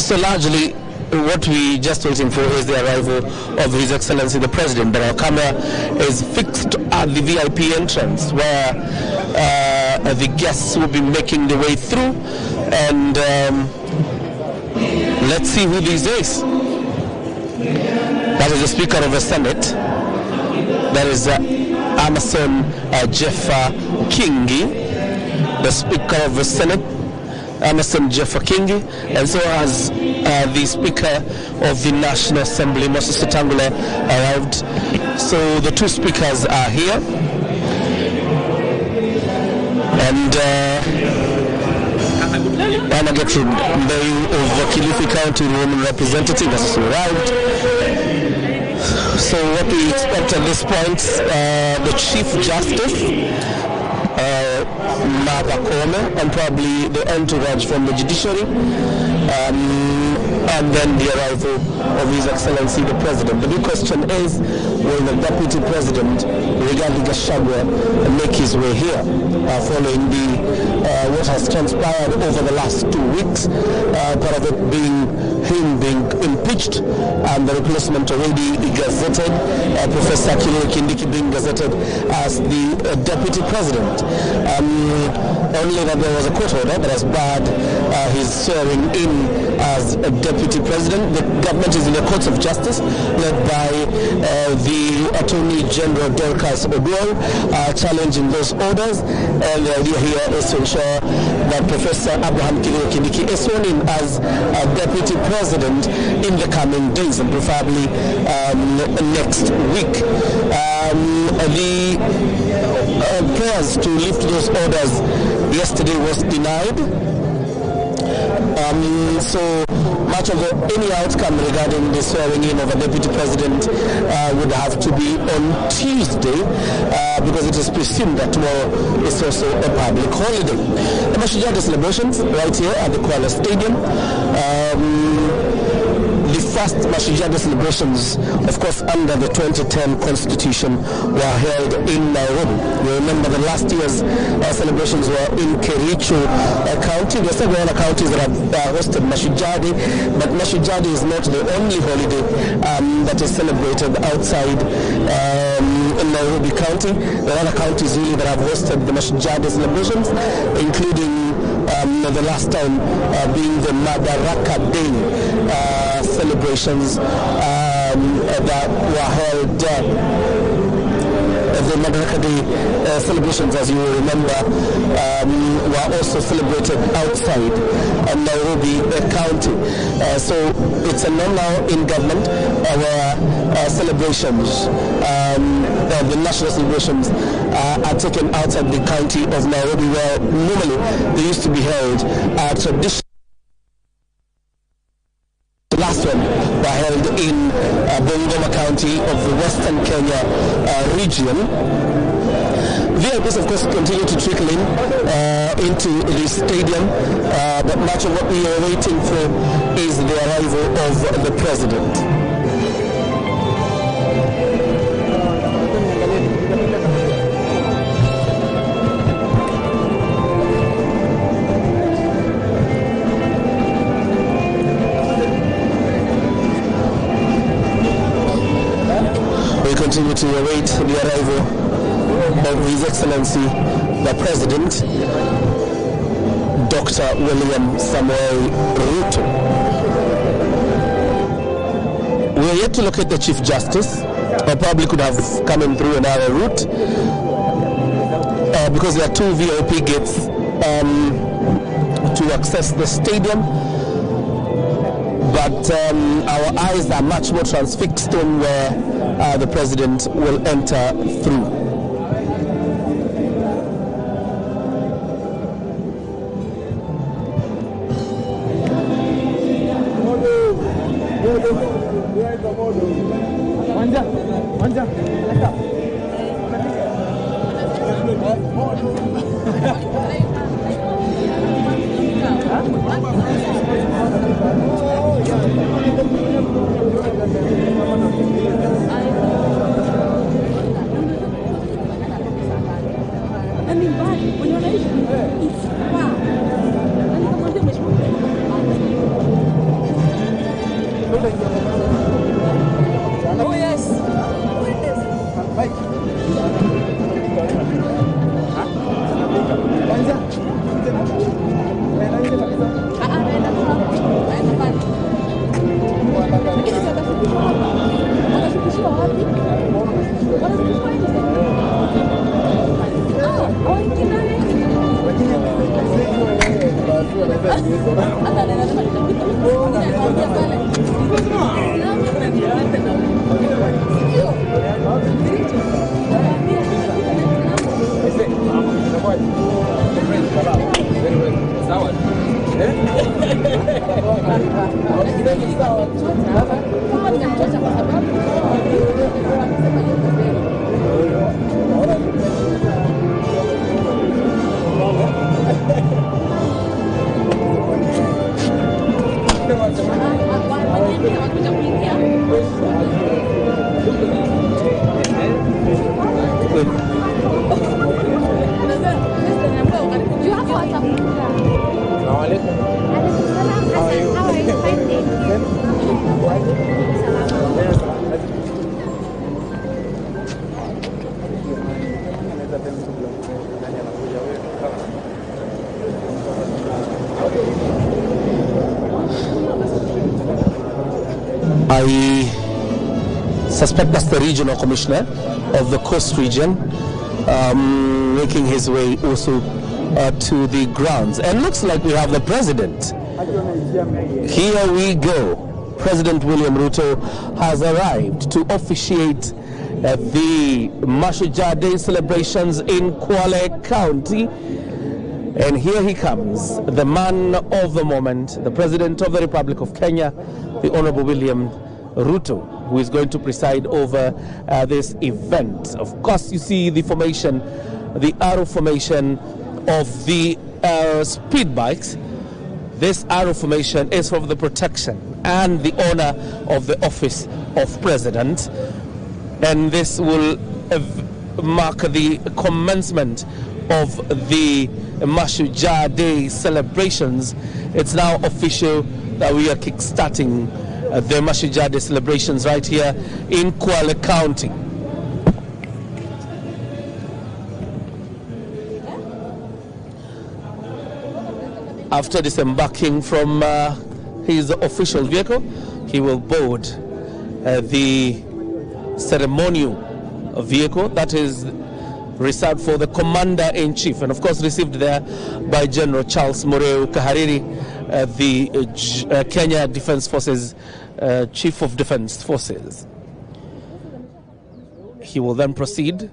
So largely, what we just waiting for is the arrival of His Excellency the President, but our camera is fixed at the VIP entrance where the guests will be making their way through, and let's see who this is. That is the Speaker of the Senate. That is Amason Jeffa Kingi, the Speaker of the Senate, Amason Jeffa Kingi, and so has the Speaker of the National Assembly, Moses Wetangula, arrived. So the two speakers are here, and Anna Gertrude Mbeyu of Kilifi County, the woman representative, has also arrived. So what we expect at this point, the Chief Justice, and probably the entourage from the judiciary, and then the arrival of His Excellency the President. The big question is, will the Deputy President, Rigathi Gachagua, make his way here, following what has transpired over the last 2 weeks, part of it being him being impeached and the replacement already gazetted, Professor Kindiki being gazetted as the Deputy President. Only that there was a court order that has barred his swearing in as a Deputy President. The government is in the courts of justice, led by the Attorney General Dorcas Oduor, challenging those orders, and the idea here is to ensure that Professor Abraham Kindiki is sworn in as a Deputy President in the coming days, and preferably next week. The prayers to lift those orders yesterday was denied. So much of any outcome regarding the swearing in of a Deputy President would have to be on Tuesday, because it is presumed that tomorrow is also a public holiday. The Mashujaa celebrations right here at the Kwale Stadium. The first Mashujaa celebrations, of course, under the 2010 Constitution, were held in Nairobi. You remember the last year's celebrations were in Kericho County. There are several other counties that have hosted Mashujaa Day, but Mashujaa Day is not the only holiday that is celebrated outside in Nairobi County. There are other counties really that have hosted the Mashujaa Day celebrations, including the last time being the Madaraka Day celebrations that were held. The Madaraka Day celebrations, as you will remember, were also celebrated outside Nairobi County. So it's a norm now in government where celebrations, the national celebrations, are taken outside the county of Nairobi, where normally they used to be held traditionally. The last one were held in Bungoma County of the Western Kenya region. VIPs, of course, continue to trickle in into the stadium, but much of what we are waiting for is the arrival of the President. Continue to await the arrival of His Excellency the President, Dr. William Samuel Ruto. We are yet to locate the Chief Justice, or probably could have come in through another route, because there are two VIP gates to access the stadium. But our eyes are much more transfixed on where the President will enter through. I suspect that's the regional commissioner of the coast region, making his way also to the grounds. And looks like we have the president. Here we go. President William Ruto has arrived to officiate the Mashujaa Day celebrations in Kwale County. And here he comes, the man of the moment, the President of the Republic of Kenya, the Honorable William Ruto, who is going to preside over this event. Of course, you see the formation, the arrow formation of the speed bikes. This arrow formation is for the protection and the honor of the office of President. And this will mark the commencement of the Mashujaa Day celebrations. It's now official that we are kickstarting the Mashujaa Day celebrations right here in Kwale County. After disembarking from his official vehicle, he will board the ceremonial vehicle that is reserved for the Commander-in-Chief, and of course received there by General Charles Moreu Kahariri, the Kenya Defence Forces Chief of Defence Forces. He will then proceed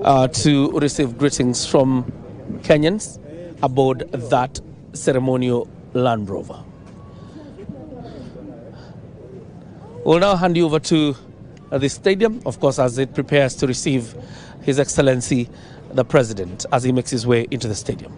to receive greetings from Kenyans aboard that ceremonial Land Rover. We'll now hand you over to the stadium, of course, as it prepares to receive His Excellency the President as he makes his way into the stadium.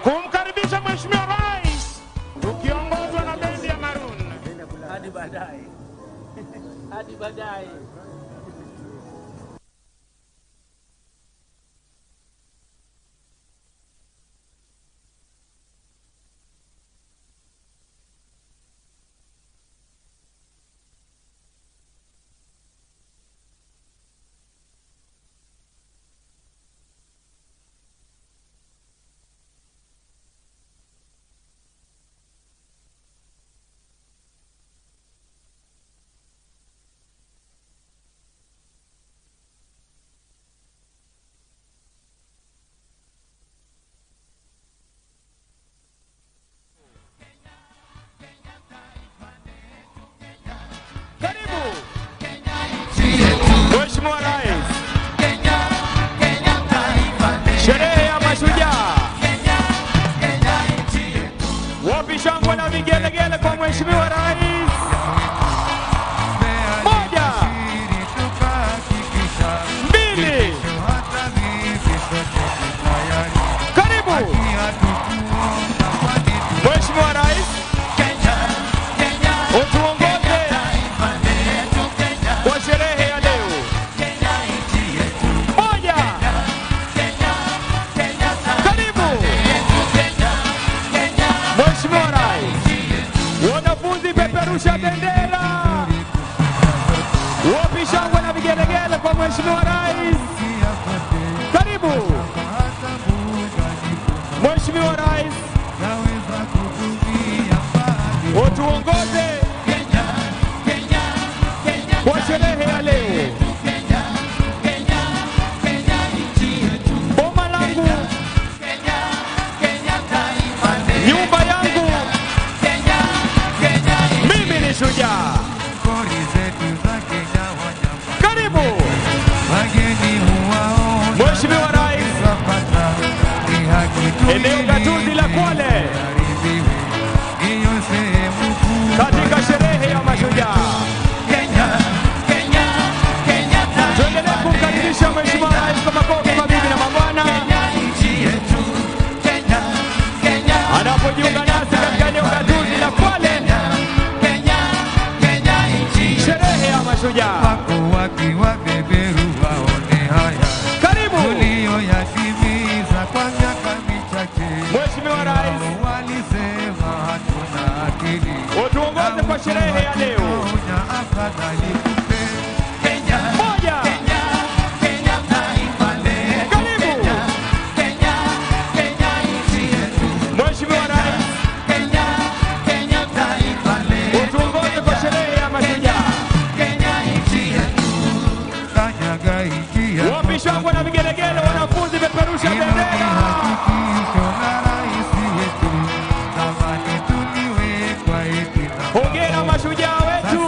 Kumkaribisha Mheshimiwa Rais ukiongozwa na bendi ya Maroon. Hadi baadaye. Hadi baadaye. kupeperusha bendera. Wapi shangwe na vigelegele kwa Mheshimiwa Rais. Karibu Mheshimiwa Rais, utuongoze kwa sherehe ya leo. Boma langu, nyumba yangu, mimi ni shujaa. Karibu Mheshimiwa Rais, eneo gatuzi la Kwale katika sherehe ya mashujaa. Tuendelee kumkaribisha Mheshimiwa Rais kwa makofi, mabibi na mabwana, anapojiunga nasi katika eneo gatuzi la Kwale, sherehe ya mashujaa. Karibu Mheshimiwa Rais, utuongoze kwa sherehe ya leo. Moja. Karibu Mheshimiwa Rais, utuongoze kwa sherehe ya mashujaa. Wapi shangwe na vigelegele, wanafunzi peperusha bendera. Hongera mashujaa wetu.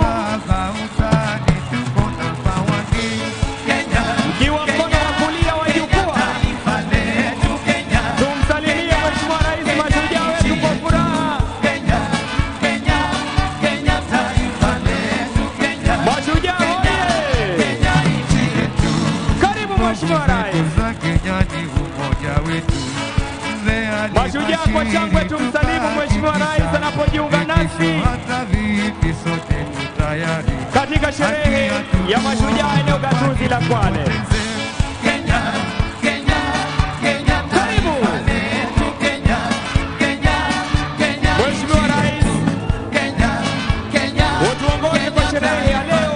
Mkiwa mkono wa kulia wa jukwaa, tumsalimie Mheshimiwa Rais, mashujaa wetu kwa furaha. Mashujaa hoye! Karibu Mheshimiwa Rais. Mashujaa kwa shangwe tumsalimu Mheshimiwa Rais anapojiunga nasi katika sherehe ya mashujaa eneo gatuzi la Kwale. Karibu Mheshimiwa Rais, utuongoze kwa sherehe ya leo.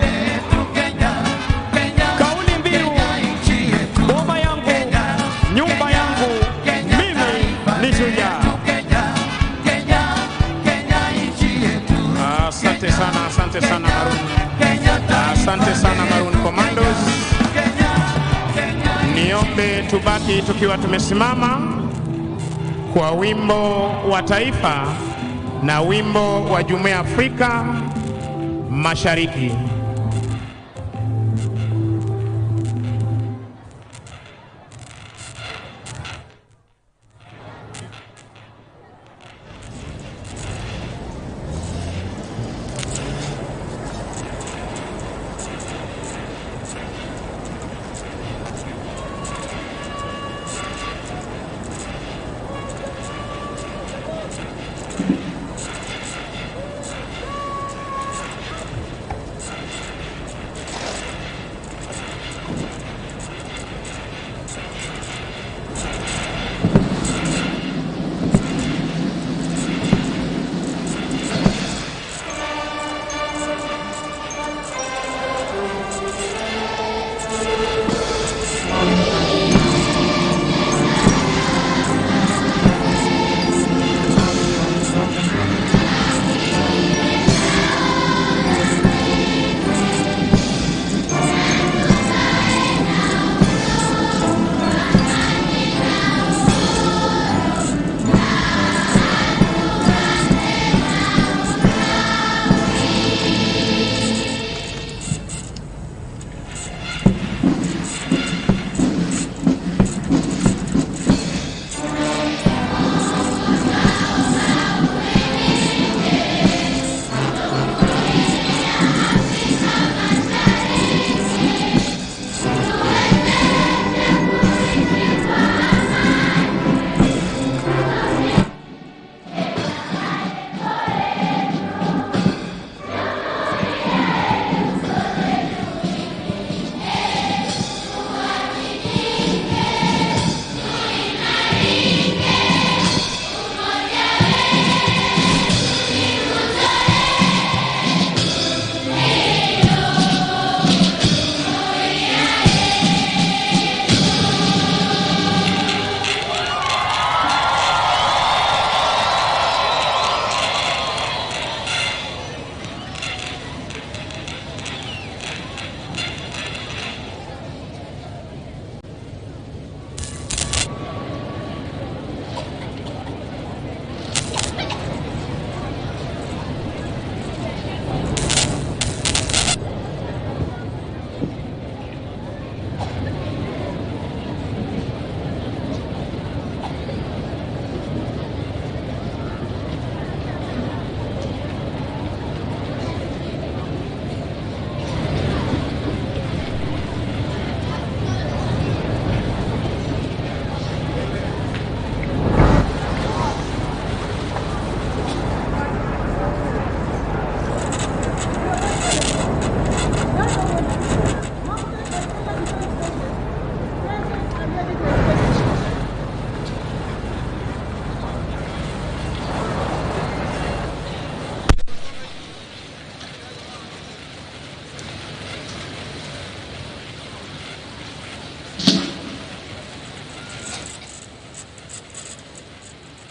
Kauli mbiu, boma yangu, nyumba yangu, mimi ni shujaa. Asante sana Maroon. Asante sana Maroon Commandos. Niombe tubaki tukiwa tumesimama kwa wimbo wa taifa na wimbo wa Jumuiya ya Afrika Mashariki.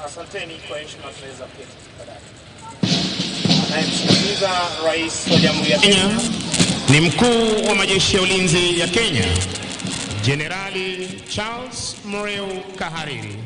Asanteni kwa heshima, tunaweza kuketi tafadhali. Anayemsikiliza Rais wa Jamhuri ya Kenya ni Mkuu wa Majeshi ya Ulinzi ya Kenya, Jenerali Charles Mureu Kahariri.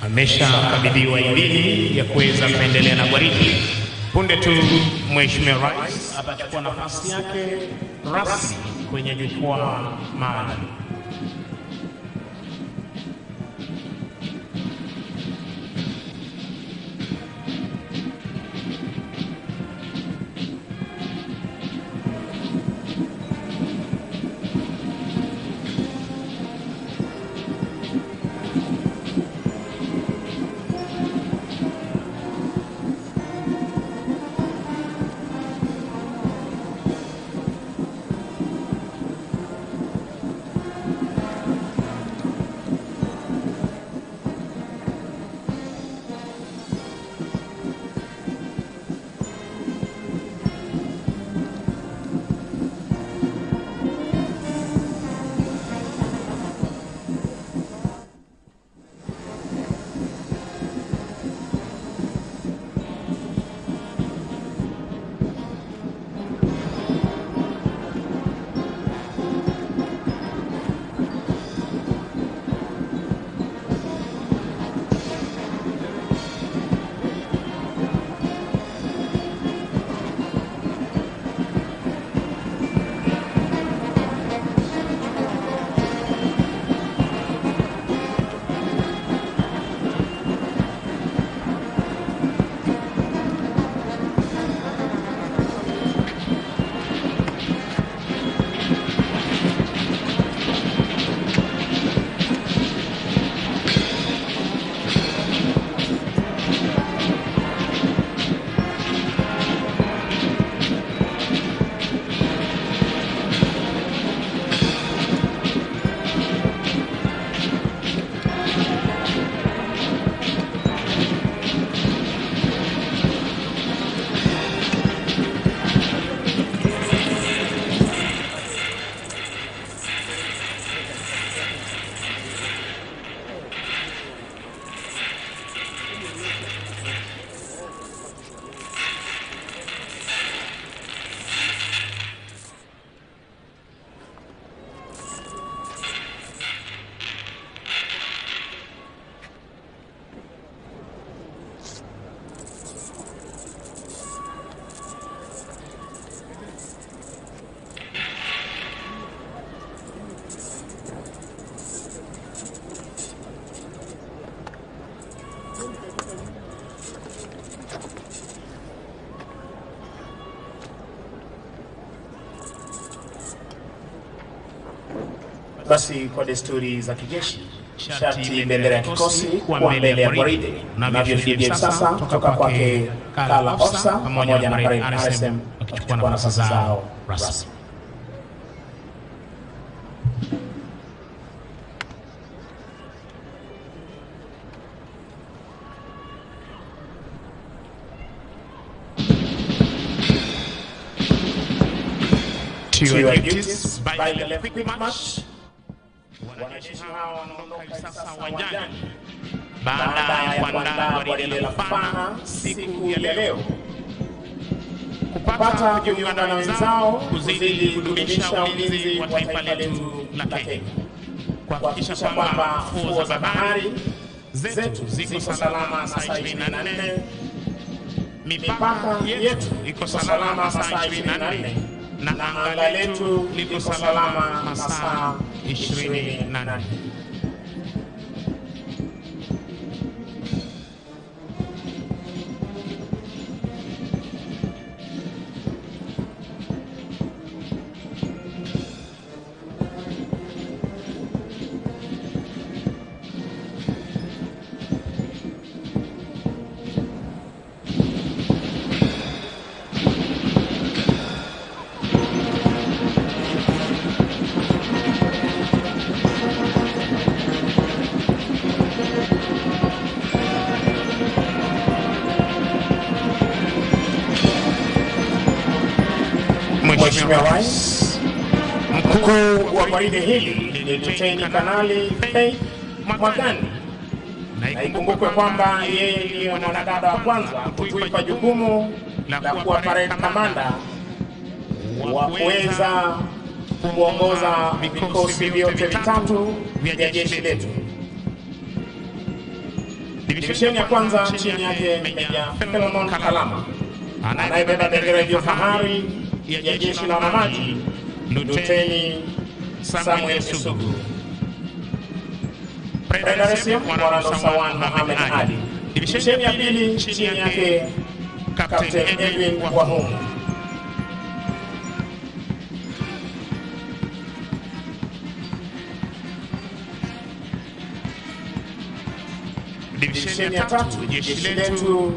Ameshakabidhiwa idhini ya kuweza kuendelea na gwaridi. Punde tu Mheshimiwa Rais atachukua nafasi yake rasmi kwenye jukwaa maalum. Basi kwa desturi za kijeshi, sharti bendera ya kikosi kuwa mbele ya gwaride, unavyoshuhudia sasa kutoka kwake Kala Ofsa pamoja na Marine RSM wakichukua nafasi zao rasmi. To your duties by the left quick march. Wanajeshi hawa wanaondoka sasa uwanjani baada ya kuandaa gwaride la kupana siku ya leo, kupata kujiunga na wenzao kuzidi kudumisha ulinzi wa taifa letu la Kenya, kuhakikisha kwamba fuo za bahari zetu ziko salama saa 24, mipaka yetu iko salama saa 24, na anga letu liko salama masaa 24. Mheshimiwa Rais, mkuu wa gwaride hili ni Luteni Kanali Faith Mwagani, na ikumbukwe kwamba yeye ndiye mwanadada wa kwanza kutuipa jukumu la kuwa parade commander wa kuweza kuongoza vikosi vyote vitatu vya jeshi letu. Divisheni ya kwanza chini yake Meja Herman Kalama anayebeba bendera ya fahari ya jeshi la wanamaji Luteni Samuel Sugu. Predaresia Mwarando Sawan Mohamed Ali. Divisheni ya pili chini yake Captain Edwin Wahumu. Divisheni ya tatu jeshi letu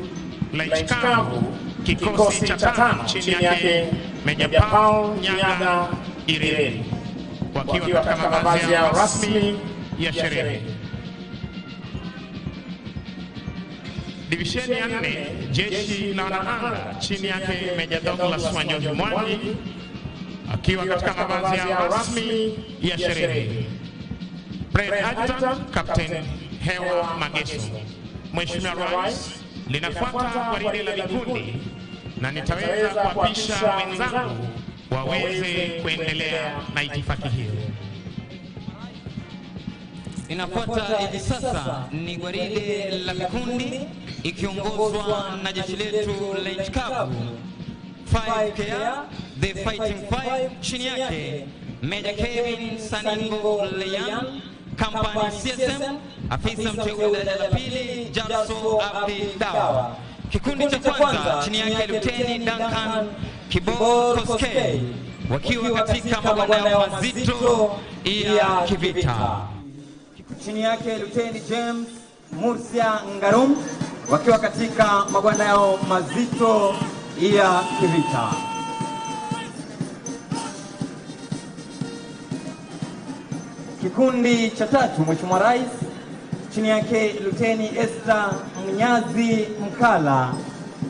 la Chicago, kikosi cha 5 chini yake Meja Paul Nyaga Irene, wakiwa katika mavazi yao rasmi ya sherehe. Divisheni ya 4 jeshi la anga chini yake Meja Douglas Wanjohi Mwangi, akiwa katika mavazi yao rasmi ya sherehe. Brigade Adjutant Captain Hewa Mageso. Mheshimiwa Rais, linafuata gwaride la vikundi na nitaweza kuapisha wenzangu waweze kuendelea na itifaki hiyo. Inafuata hivi sasa ni gwaride la vikundi ikiongozwa na jeshi letu la Chicago 5KR the Fighting Five, chini yake Meja Kevin Saningo Leyan, Company CSM, afisa mteule daraja la pili Jarso Abdi Dawa. Kikundi cha kwanza chini yake Luteni Duncan Kibor Koskei, wakiwa katika magwanda yao mazito ya kivita. Chini yake Luteni James Murcia Ngarum, wakiwa katika magwanda yao mazito ya kivita. Kikundi cha tatu, Mheshimiwa Rais, chini yake Luteni Esther Mnyazi Mkala,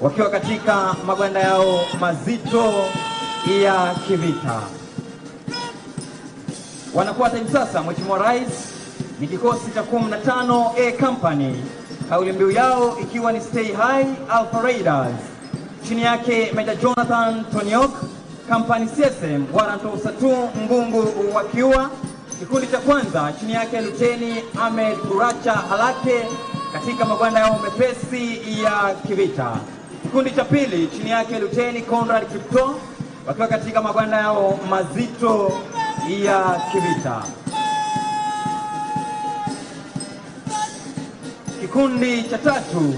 wakiwa katika magwanda yao mazito ya kivita. Wanafuata hivi sasa, Mheshimiwa Rais, ni kikosi cha 15 A Company, kauli mbiu yao ikiwa ni Stay High Alpha Raiders. Chini yake Meja Jonathan Tonyok, Company CSM, Warrant Officer 2 Ngungu wakiwa. Kikundi cha kwanza chini yake Luteni Ahmed Buracha Halake, katika magwanda yao mepesi ya kivita. Kikundi cha pili chini yake Luteni Conrad Kipto, wakiwa katika magwanda yao mazito ya kivita. Kikundi cha tatu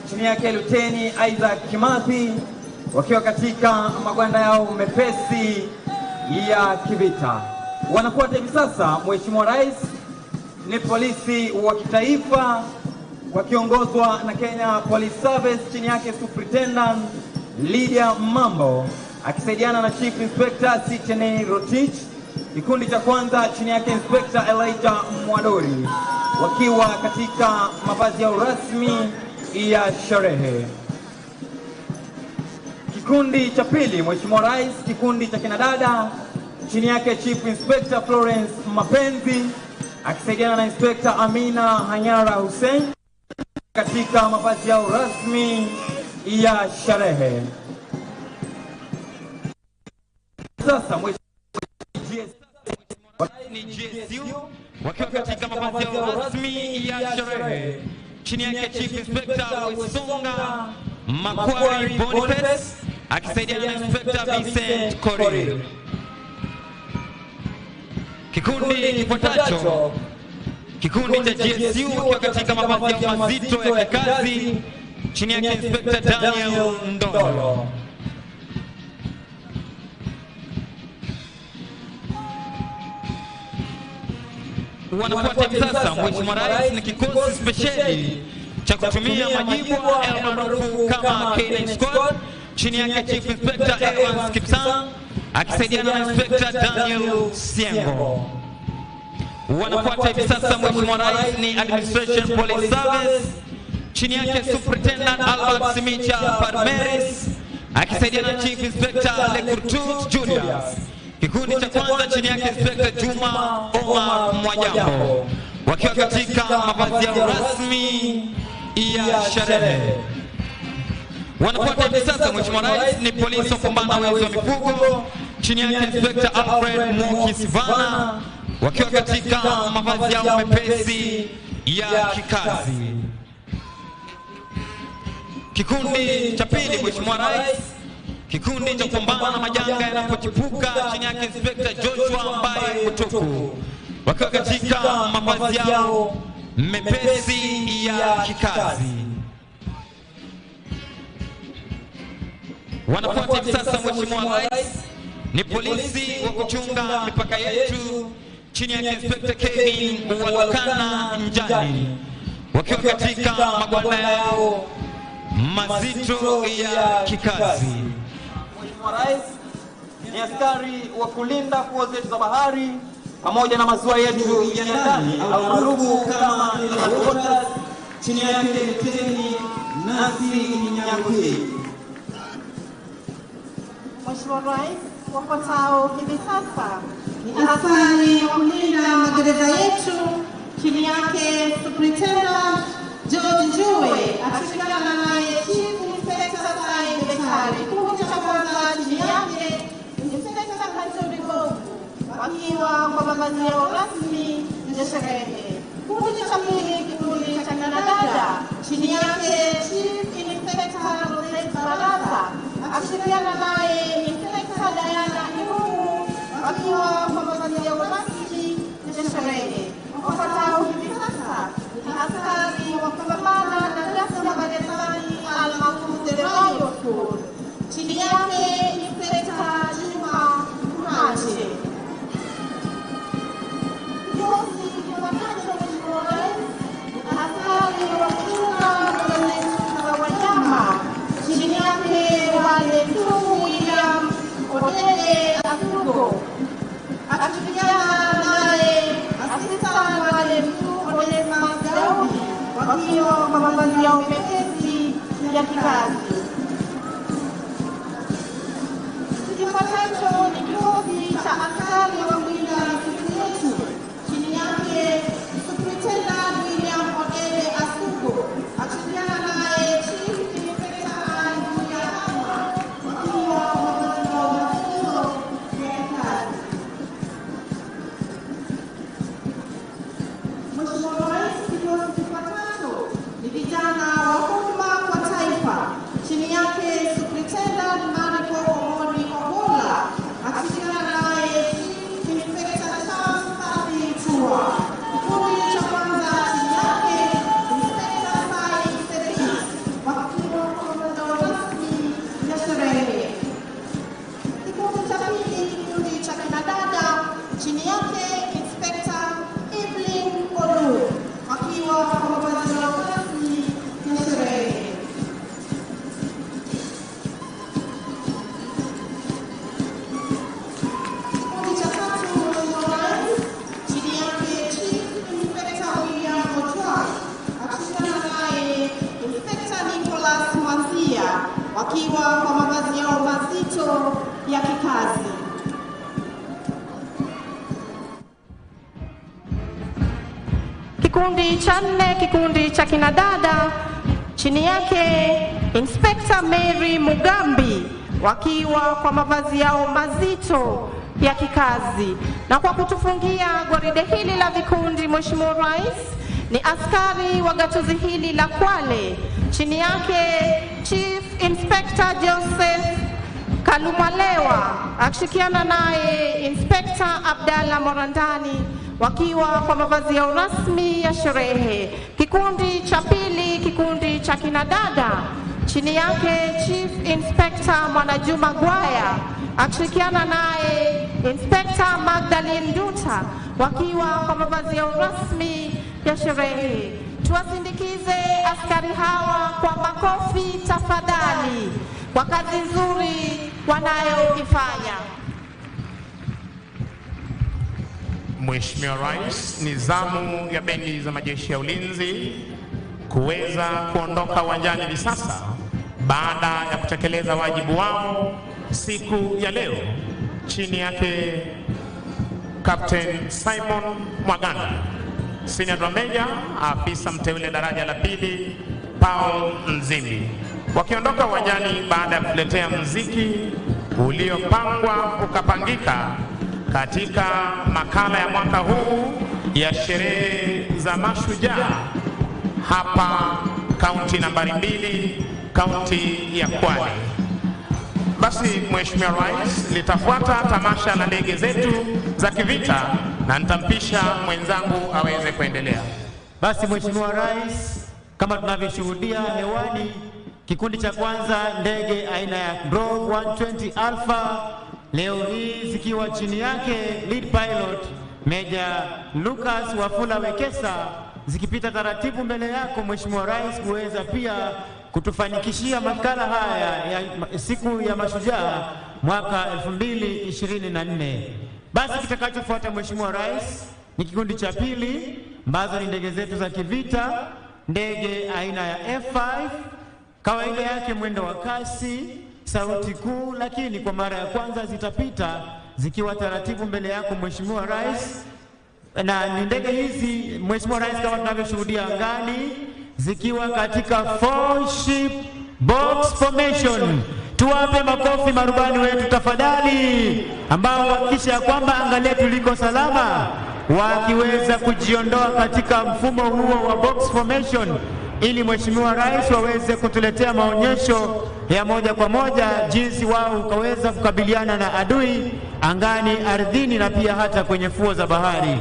chini yake Luteni Isaac Kimathi, wakiwa katika magwanda yao mepesi ya kivita. Wanafuata hivi sasa, Mheshimiwa Rais, ni polisi wa kitaifa wakiongozwa na Kenya Police Service, chini yake Superintendent Lydia Mambo akisaidiana na Chief Inspector Sichene Rotich. Kikundi cha kwanza chini yake Inspector Elijah Mwadori wakiwa katika mavazi yao rasmi ya sherehe. Kikundi cha pili, Mheshimiwa Rais, kikundi cha kinadada chini yake Chief Inspector Florence Mapenzi akisaidiana na Inspector Amina Hanyara Hussein katika mavazi yao rasmi ya sherehe. Sasa ni GSU wakiwa katika mavazi yao rasmi ya sherehe, chini yake Chief Inspector Wesonga Makwary Boniface akisaidiana na Inspector Vincent Korir. Kikundi kifuatacho, kikundi cha GSU wakiwa katika mavazi yao mazito ya kikazi, chini yake Inspector Daniel Ndolo. Wanafuata hivi sasa, Mheshimiwa Rais, ni kikosi spesheli cha kutumia majibu maarufu kama K9 Squad, chini yake Chief Inspector Evans Kipsang akisaidiana na Inspector Daniel Siengo. Wanafuata hivi sasa, Mheshimiwa Rais, ni Administration Police Service, chini yake Superintendent Albert Simicha Parmeris akisaidiana na Chief Inspector Lekurtut Julius. Kikundi cha kwanza chini yake Inspector Juma Omar Mwajambo wakiwa katika mavazi yao rasmi ya sherehe. Wanafuata hivi sasa, Mheshimiwa Rais, ni polisi wa kupambana na wezi wa mifugo, chini yake Inspector Alfred Moki Sivana wakiwa katika mavazi yao mepesi ya kikazi. Kikundi cha pili, Mheshimiwa Rais, kikundi cha kupambana na majanga yanapochipuka, chini yake Inspector Joshua Mbaye Kutuku wakiwa katika mavazi yao mepesi ya kikazi. Wanafuata hivi sasa, Mheshimiwa Rais, ni polisi wa kuchunga mipaka yetu, chini yake Inspector Kevin Walukana Njani wakiwa katika magwanda yao mazito ya kikazi. Mheshimiwa Rais, ni askari wa kulinda fuo zetu za bahari pamoja na maziwa yetu ya ndani almaarufu kama waters, chini yake Luteni Nasi Nyakuti. Mheshimiwa Rais, wafuatao hivi sasa ni askari wa kulinda magereza yetu, chini yake Superintendent George Njue akishirikiana naye Chief Inspector Sai Bekari. Kikundi cha kwanza chini yake Inspector Kantori Bogu wakiwa kwa mavazi yao rasmi ya sherehe. Kikundi cha pili, kikundi cha kinadada chini yake Chief Inspector Rosette Baraza akishirikiana naye Inspector Diana Imungu wakiwa kwa mavazi yao rasmi ya sherehe. Wafuatao hivi sasa ni askari wa kupambana na diaspora gerezani almaarufu Jalango School, chini yake Inspector Juma Kunache. Kikosi kifuatacho, Mheshimiwa Rais, ni askari wa kuchunga mbuga za wanyama, chini yake wale tu William Odele Asugo akishirikiana naye Assistant wale tu Odele Mazaudi wakiwa kwa mavazi yao mepesi ya kikazi. Kifuatacho ni kikosi cha askari wa kulinda misitu yetu, chini yake Superintendent William Odele Asugo akishirikiana naye Chief Inspector Julia Hama wakiwa mavazi yao mazito ya kikazi. Mheshimiwa Rais, kikosi kifuatacho ni vijana wa huduma kwa taifa, chini yake Superintendent Mariko Omoni Ogola Kikundi cha 4, kikundi cha kinadada, chini yake Inspector Mary Mugambi, wakiwa kwa mavazi yao mazito ya kikazi. Na kwa kutufungia gwaride hili la vikundi, Mheshimiwa Rais, ni askari wa gatuzi hili la Kwale, chini yake Chief Inspector Joseph Kalumalewa, akishikiana naye Inspector Abdalla Morandani, wakiwa kwa mavazi yao rasmi ya sherehe. Kikundi cha pili, kikundi cha kinadada, chini yake Chief Inspector Mwanajuma Gwaya, akishirikiana naye Inspector Magdalene Duta, wakiwa kwa mavazi yao rasmi ya sherehe. Tuwasindikize askari hawa kwa makofi tafadhali, kwa kazi nzuri wanayoifanya. Mheshimiwa Rais, ni zamu ya bendi za majeshi ya ulinzi kuweza kuondoka uwanjani hivi sasa baada ya kutekeleza wajibu wao siku ya leo chini yake Captain Simon Mwaganda, Senior Drum Major, afisa mteule daraja la pili Paul Nzimbi, wakiondoka uwanjani baada ya kuletea muziki uliopangwa ukapangika katika makala ya mwaka huu ya sherehe za Mashujaa hapa kaunti nambari 2, kaunti ya Kwale. Basi Mheshimiwa Rais, litafuata tamasha la ndege zetu za kivita na nitampisha mwenzangu aweze kuendelea. Basi Mheshimiwa Rais, kama tunavyoshuhudia hewani, kikundi cha kwanza ndege aina ya Grove 120 Alpha leo hii zikiwa chini yake lead pilot Major Lucas Wafula Wekesa, zikipita taratibu mbele yako Mheshimiwa Rais kuweza pia kutufanikishia makala haya ya siku ya Mashujaa mwaka 2024. Basi kitakachofuata Mheshimiwa Rais ni kikundi cha pili, ambazo ni ndege zetu za kivita, ndege aina ya F5, kawaida yake mwendo wa kasi, sauti kuu, lakini kwa mara ya kwanza zitapita zikiwa taratibu mbele yako Mheshimiwa Rais. Na ni ndege hizi Mheshimiwa Rais, kama tunavyoshuhudia angani, zikiwa katika 4 ship box formation. Tuwape makofi marubani wetu tafadhali, ambao hakikisha kwamba anga letu liko salama, wakiweza kujiondoa katika mfumo huo wa box formation, ili Mheshimiwa Rais waweze kutuletea maonyesho ya moja kwa moja jinsi wao ukaweza kukabiliana na adui angani, ardhini na pia hata kwenye fuo za bahari.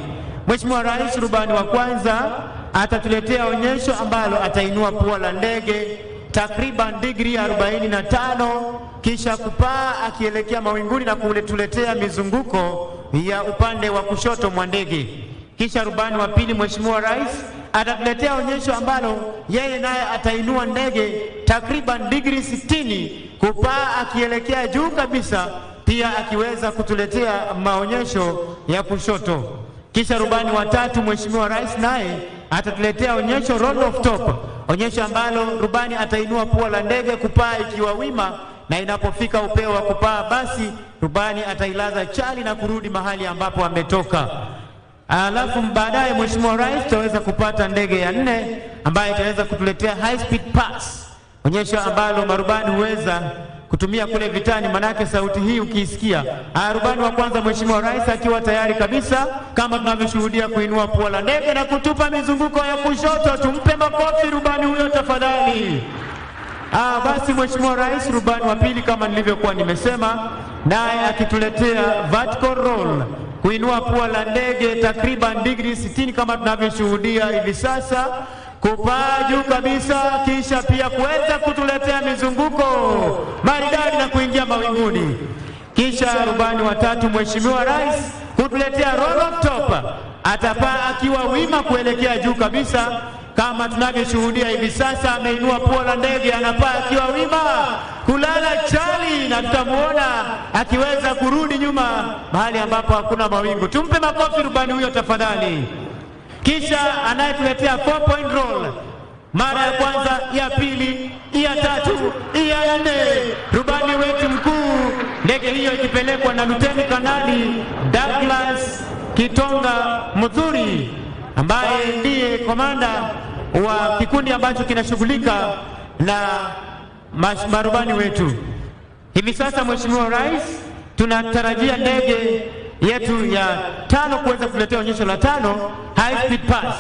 Mheshimiwa Rais, rubani wa kwanza atatuletea onyesho ambalo atainua pua la ndege takriban degree 45, kisha kupaa akielekea mawinguni na kuletuletea mizunguko ya upande wa kushoto mwa ndege. Kisha rubani wa pili Mheshimiwa Rais atatuletea onyesho ambalo yeye naye atainua ndege takriban degree 60 kupaa akielekea juu kabisa, pia akiweza kutuletea maonyesho ya kushoto. Kisha rubani wa tatu Mheshimiwa Rais naye atatuletea onyesho roll of top, onyesho ambalo rubani atainua pua la ndege kupaa ikiwa wima, na inapofika upeo wa kupaa basi rubani atailaza chali na kurudi mahali ambapo ametoka. Alafu baadaye Mheshimiwa Rais tutaweza kupata ndege ya 4 ambayo itaweza kutuletea high speed pass, onyesho ambalo marubani huweza kutumia kule vitani, manake sauti hii ukiisikia. Rubani wa kwanza Mheshimiwa Rais akiwa tayari kabisa, kama tunavyoshuhudia kuinua pua la ndege na kutupa mizunguko ya kushoto. Tumpe makofi rubani huyo tafadhali. Basi Mheshimiwa Rais, rubani wa pili kama nilivyokuwa nimesema, naye akituletea vertical roll, kuinua pua la ndege takriban degree 60 kama tunavyoshuhudia hivi sasa, kupaa juu kabisa, kisha pia kuweza kutuletea mizunguko maridadi na kuingia mawinguni. Kisha rubani wa tatu Mheshimiwa Rais kutuletea roll of top, atapaa akiwa wima kuelekea juu kabisa kama tunavyoshuhudia hivi sasa. Ameinua pua la ndege, anapaa akiwa wima kulala chali, na tutamuona akiweza kurudi nyuma mahali ambapo hakuna mawingu. Tumpe makofi rubani huyo tafadhali. Kisha anayetuletea 4 point roll, mara ya kwanza, ya pili, ya tatu, ya 4, rubani wetu mkuu, ndege hiyo ikipelekwa na Luteni Kanali Douglas Kitonga Muthuri, ambaye ndiye komanda wa kikundi ambacho kinashughulika na marubani wetu. Hivi sasa Mheshimiwa Rais, tunatarajia ndege yetu ya 5 kuweza kuletea onyesho la 5 high speed pass.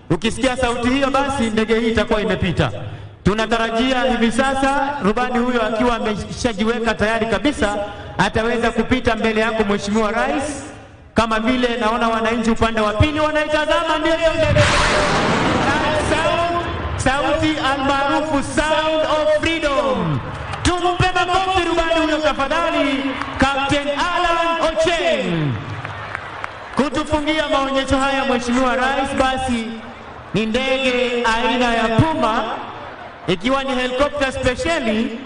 Ukisikia sauti hiyo basi ndege hii itakuwa imepita. Tunatarajia hivi sasa rubani huyo akiwa ameshajiweka tayari kabisa ataweza kupita mbele yako Mheshimiwa Rais, kama vile naona wananchi upande wa pili wanaitazama ndio ndege. Sauti almaarufu Sound of Freedom. Tumpe makofi rubani huyo tafadhali, Captain Alan Ocheng, kutufungia maonyesho haya Mheshimiwa Rais. Basi ni ndege aina ya Puma, ikiwa ni helikopta speciali,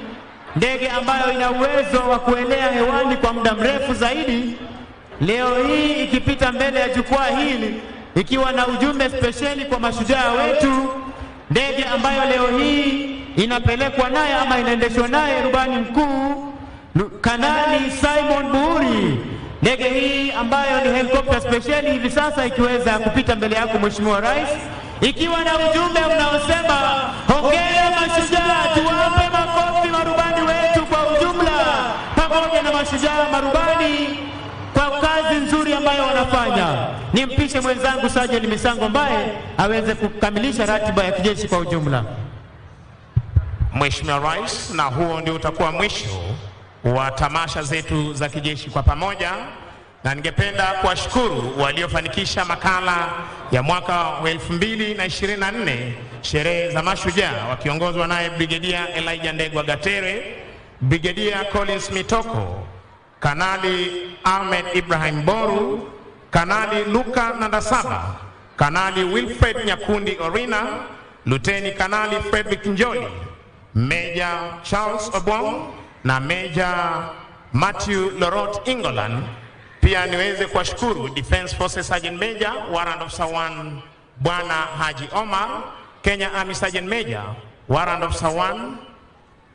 ndege ambayo ina uwezo wa kuelea hewani kwa muda mrefu zaidi. Leo hii ikipita mbele ya jukwaa hili ikiwa na ujumbe speciali kwa mashujaa wetu, ndege ambayo leo hii inapelekwa naye ama inaendeshwa naye rubani mkuu Kanali Simon Buhuri. Ndege hii ambayo ni helikopta speciali hivi sasa ikiweza kupita mbele yako Mheshimiwa Rais, ikiwa na ujumbe unaosema hongera mashujaa. Tuwape makofi marubani wetu kwa ujumla, pamoja na mashujaa marubani kwa kazi nzuri ambayo wanafanya. Nimpishe mwenzangu Sergeant Misango ambaye aweze kukamilisha ratiba ya kijeshi kwa ujumla. Mheshimiwa Rais, na huo ndio utakuwa mwisho wa tamasha zetu za kijeshi kwa pamoja, na ningependa kuwashukuru waliofanikisha makala ya mwaka wa 2024 sherehe za mashujaa, wakiongozwa naye Brigedia Elijah Ndegwa Gatere, Brigedia Collins Mitoko, Kanali Ahmed Ibrahim Boru, Kanali Luka Nandasaba, Kanali Wilfred Nyakundi Orina, Luteni Kanali Frederick Njoli, Major Charles Obong na Major Matthew Lorot Ingolan. Pia niweze kuwashukuru Defense Forces Sergeant Major Warrant Officer 1 Bwana Haji Omar, Kenya Army Sergeant Major Warrant Officer 1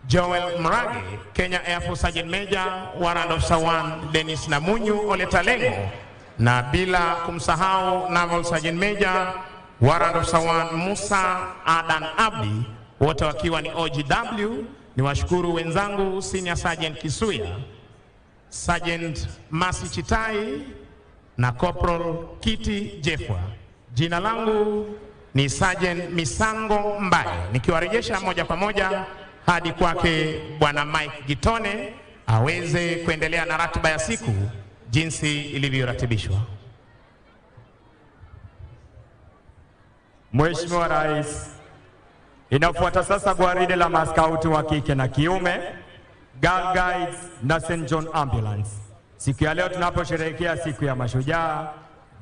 Joel Mrage, Kenya Air Force Sergeant Major Warrant Officer 1 Dennis Namunyu Oletalengo, na bila kumsahau Naval Sergeant Major Warrant Officer 1 Musa Adan Abdi, wote wakiwa ni OGW. Ni washukuru wenzangu Senior Sergeant Kisuya, Sergeant Masi Chitai na Corporal Kiti Jefwa. Jina langu ni Sergeant Misango Mbaye, nikiwarejesha moja kwa moja hadi kwake Bwana Mike Gitone aweze kuendelea na ratiba ya siku jinsi ilivyoratibishwa. Mheshimiwa Rais, inafuata sasa gwaride la maskauti wa kike na kiume, Girl Guides na St. John Ambulance. Siku ya leo tunaposherehekea siku ya mashujaa,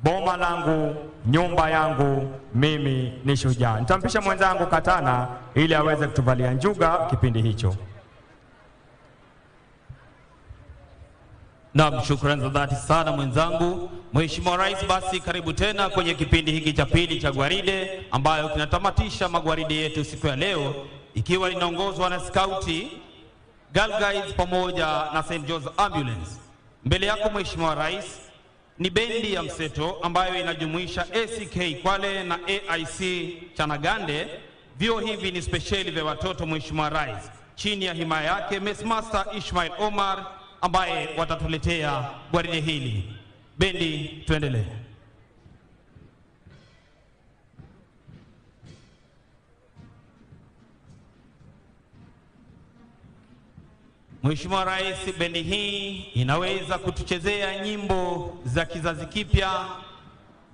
boma langu, nyumba yangu, mimi ni shujaa. Nitampisha mwenzangu Katana ili aweze kutuvalia njuga kipindi hicho. Naam, shukrani za dhati sana mwenzangu. Mheshimiwa Rais, basi karibu tena kwenye kipindi hiki cha pili cha gwaride ambayo kinatamatisha magwaride yetu siku ya leo, ikiwa linaongozwa na Scouti, Girl Guides pamoja na St. John's Ambulance. Mbele yako Mheshimiwa Rais ni bendi ya mseto ambayo inajumuisha ACK Kwale na AIC Chanagande. Vyo hivi ni speciali vya watoto Mheshimiwa Rais, chini ya himaya yake Messmaster Ismail Omar ambaye watatuletea gwaride hili. Bendi, tuendelee. Mheshimiwa Rais, bendi hii inaweza kutuchezea nyimbo za kizazi kipya,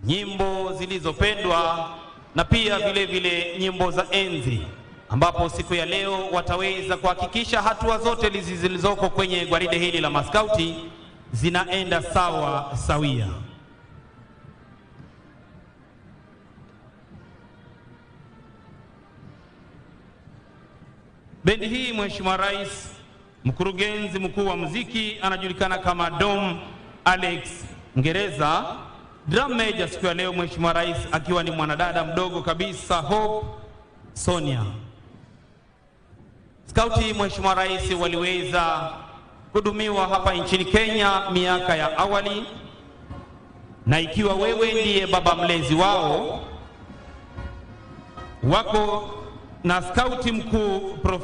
nyimbo zilizopendwa na pia vile vile nyimbo za enzi, ambapo siku ya leo wataweza kuhakikisha hatua zote zilizoko kwenye gwaride hili la maskauti zinaenda sawa sawia. Bendi hii Mheshimiwa Rais, mkurugenzi mkuu wa muziki anajulikana kama Dom Alex Ngereza. Drum major siku ya leo Mheshimiwa Rais akiwa ni mwanadada mdogo kabisa Hope Sonia. Skauti Mheshimiwa Rais waliweza kudumiwa hapa nchini Kenya miaka ya awali, na ikiwa wewe ndiye baba mlezi wao, wako na skauti mkuu Prof.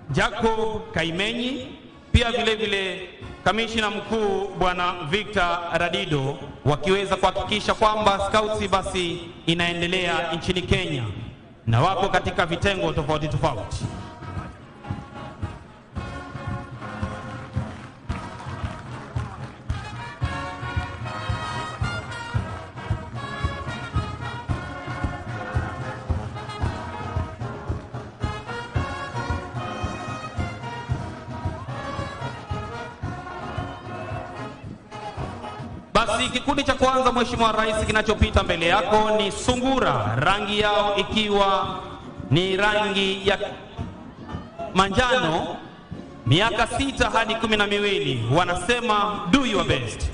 Jacob Kaimenyi, pia vile vile kamishina mkuu Bwana Victor Radido, wakiweza kuhakikisha kwamba skauti basi inaendelea nchini Kenya, na wako katika vitengo tofauti tofauti. Basi kikundi cha kwanza, Mheshimiwa Rais, kinachopita mbele yako ni sungura, rangi yao ikiwa ni rangi ya manjano, miaka 6 hadi 12, wanasema do your best.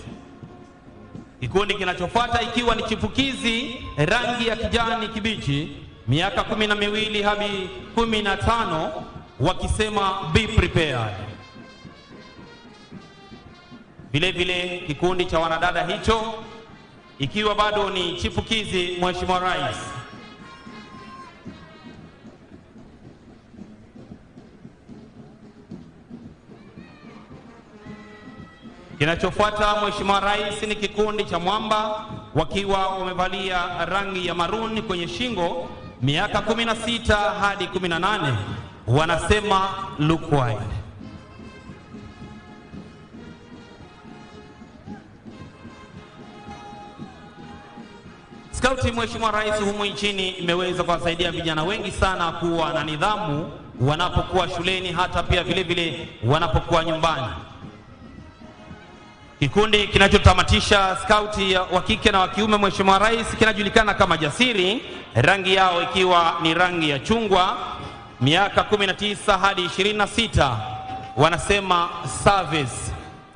Kikundi kinachofuata ikiwa ni chipukizi, rangi ya kijani kibichi, miaka 12 hadi 15, wakisema be prepared. Vile vile kikundi cha wanadada hicho ikiwa bado ni chipukizi, Mheshimiwa Rais, kinachofuata Mheshimiwa Rais ni kikundi cha mwamba, wakiwa wamevalia rangi ya maruni kwenye shingo, miaka 16 hadi 18, wanasema look wide. Skauti, Mheshimiwa Rais, humu nchini imeweza kuwasaidia vijana wengi sana kuwa na nidhamu wanapokuwa shuleni, hata pia vile vile wanapokuwa nyumbani. Kikundi kinachotamatisha skauti wa kike na wa kiume, Mheshimiwa Rais, kinajulikana kama Jasiri, rangi yao ikiwa ni rangi ya chungwa, miaka 19 hadi 26, wanasema service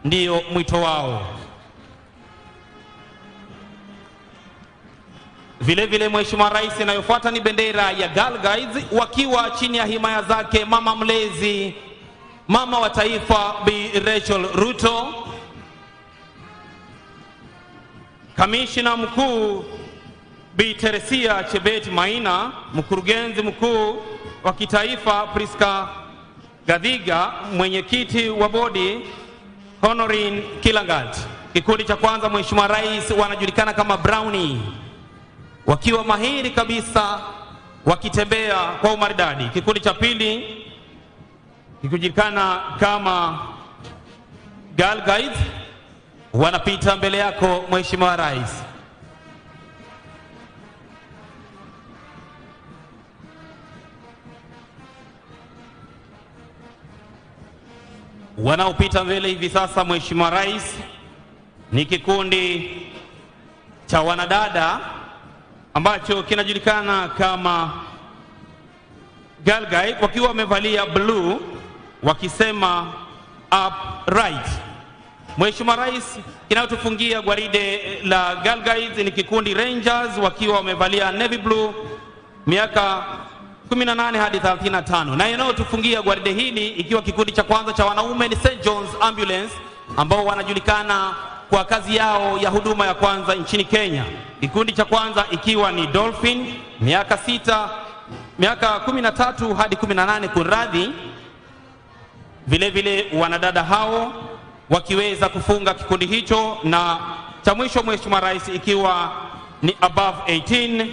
ndiyo mwito wao. Vile vile Mheshimiwa Rais, inayofuata ni bendera ya Girl Guides, wakiwa chini ya himaya zake mama mlezi, mama wa taifa Bi Rachel Ruto, kamishina mkuu Bi Teresia Chebet Maina, mkurugenzi mkuu wa kitaifa Priska Gadhiga, mwenyekiti wa bodi Honorin Kilangat. Kikundi cha kwanza, Mheshimiwa Rais, wanajulikana kama Brownie, wakiwa mahiri kabisa wakitembea kwa umaridadi. Kikundi cha pili kikijulikana kama Girl Guides, wanapita mbele yako Mheshimiwa Rais. Wanaopita mbele hivi sasa, Mheshimiwa Rais, ni kikundi cha wanadada ambacho kinajulikana kama Girl Guide, wakiwa wamevalia blue, wakisema upright. Mheshimiwa Rais, kinachotufungia gwaride la Girl Guides ni kikundi Rangers, wakiwa wamevalia navy blue, miaka 18 hadi 35, na inayotufungia gwaride hili ikiwa kikundi cha kwanza cha wanaume ni St. John's Ambulance, ambao wanajulikana kwa kazi yao ya huduma ya kwanza nchini Kenya. Kikundi cha kwanza ikiwa ni Dolphin, miaka 13 hadi 18, kunradhi. Vile vile wanadada hao wakiweza kufunga kikundi hicho, na cha mwisho Mheshimiwa Rais ikiwa ni above 18,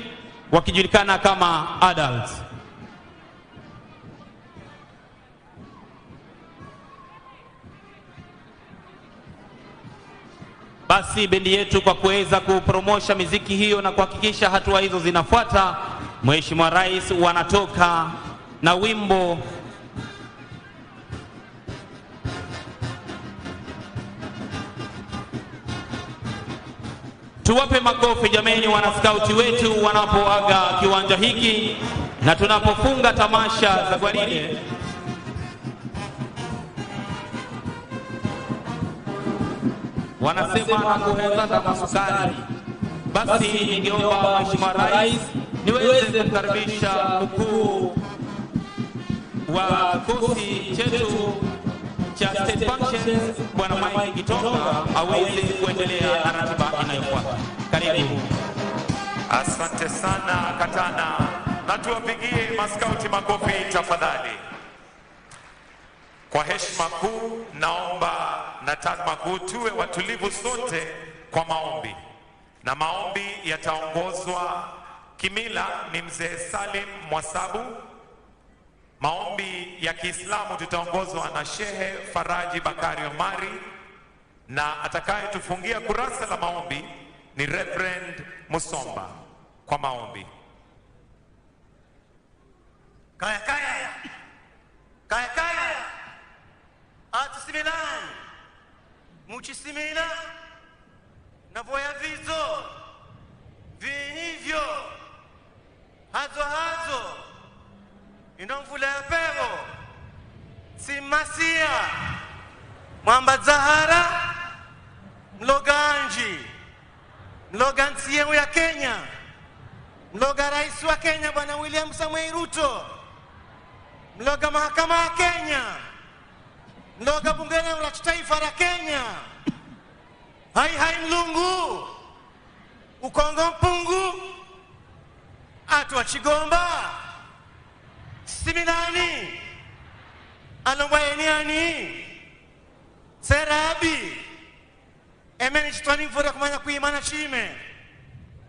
wakijulikana kama adults. Basi bendi yetu kwa kuweza kupromosha miziki hiyo na kuhakikisha hatua hizo zinafuata, Mheshimiwa Rais wanatoka na wimbo Tuwape makofi jameni wanaskauti wetu wanapoaga kiwanja hiki na tunapofunga tamasha za gwaride. Wanasema na kuheza na masukari. Basi ningeomba Mheshimiwa Rais niweze kukaribisha mkuu wa kikosi chetu cha State Functions Bwana Mike Gitonga aweze kuendelea na ratiba inayofuata. Karibu. Asante sana Katana, na tuwapigie maskauti makofi tafadhali. Kwa heshima kuu, naomba na tazama kuu tuwe watulivu sote kwa maombi, na maombi yataongozwa kimila ni mzee Salim Mwasabu. Maombi ya Kiislamu tutaongozwa na Shehe Faraji Bakari Omari, na atakayetufungia kurasa la maombi ni Reverend Musomba kwa maombi. Kaya atusimilani muchisimila na voya vizo vinivyo hazo inomvula ya pevo simasia mwamba Zahara mloganji mloga nchi yenu ya Kenya, mloga rais wa Kenya Bwana William Samoei Ruto, mloga mahakama ya Kenya, mloga bunge la taifa la Kenya, hai mlungu ukongo mpungu atu wa Chigomba similani alomba eniani serabi emeni chitwani mvura kumanya kuimana chime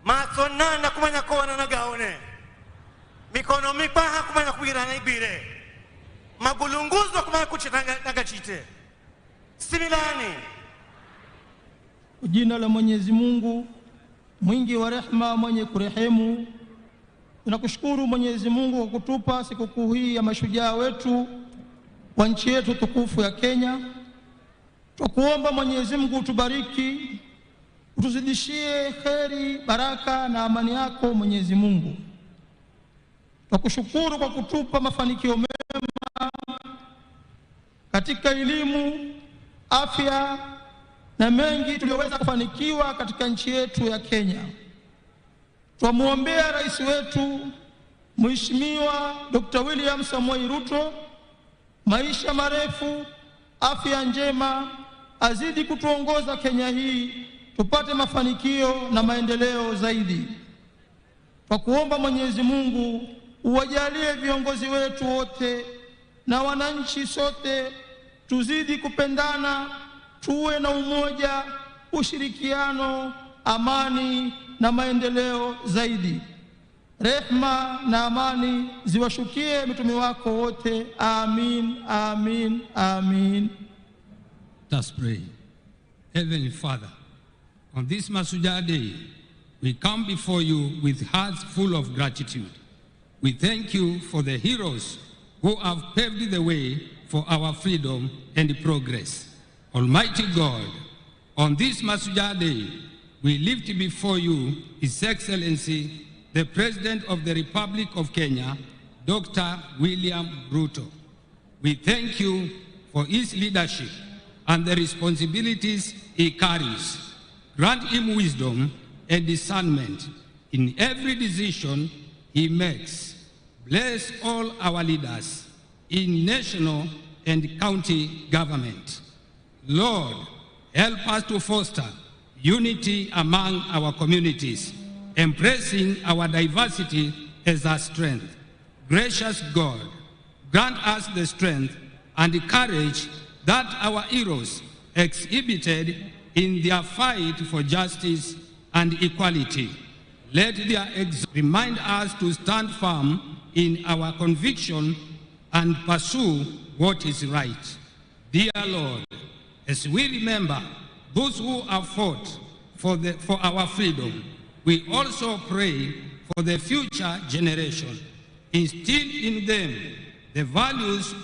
matonana kumanya kona na gaone mikono mipaha kumanya kuirana ibire magulunguzwa kumanya kuchitanga nagachite similani. Jina la Mwenyezi Mungu mwingi wa rehema mwenye kurehemu. Tunakushukuru Mwenyezi Mungu kwa kutupa sikukuu hii ya mashujaa wetu wa nchi yetu tukufu ya Kenya. Tukuomba Mwenyezi Mungu utubariki, utuzidishie kheri, baraka na amani yako Mwenyezi Mungu. Tukushukuru kwa kutupa mafanikio mema katika elimu, afya na mengi tuliyoweza kufanikiwa katika nchi yetu ya Kenya. Twamuombea rais wetu Mheshimiwa Dr. William Samoei Ruto maisha marefu, afya njema, azidi kutuongoza Kenya hii tupate mafanikio na maendeleo zaidi. Kwa kuomba Mwenyezi Mungu uwajalie viongozi wetu wote na wananchi sote tuzidi kupendana, tuwe na umoja, ushirikiano, amani na maendeleo zaidi. Rehma na amani ziwashukie mitume wako wote. Amin, amin, amin. Let us pray. Heavenly Father, on this Mashujaa Day, we come before you with hearts full of gratitude. We thank you for the heroes who have paved the way for our freedom and progress. Almighty God, on this Mashujaa Day, we lift before you His Excellency, the President of the Republic of Kenya, Dr. William Ruto. We thank you for his leadership and the responsibilities he carries. Grant him wisdom and discernment in every decision he makes. Bless all our leaders in national and county government. Lord, help us to foster unity among our communities, embracing our diversity as our strength. Gracious God, grant us the strength and the courage that our heroes exhibited in their fight for justice and equality. Let their remind us to stand firm in our conviction and pursue what is right. Dear Lord, as we remember those who have fought for our freedom, we also pray for the future generation. Instill in them the values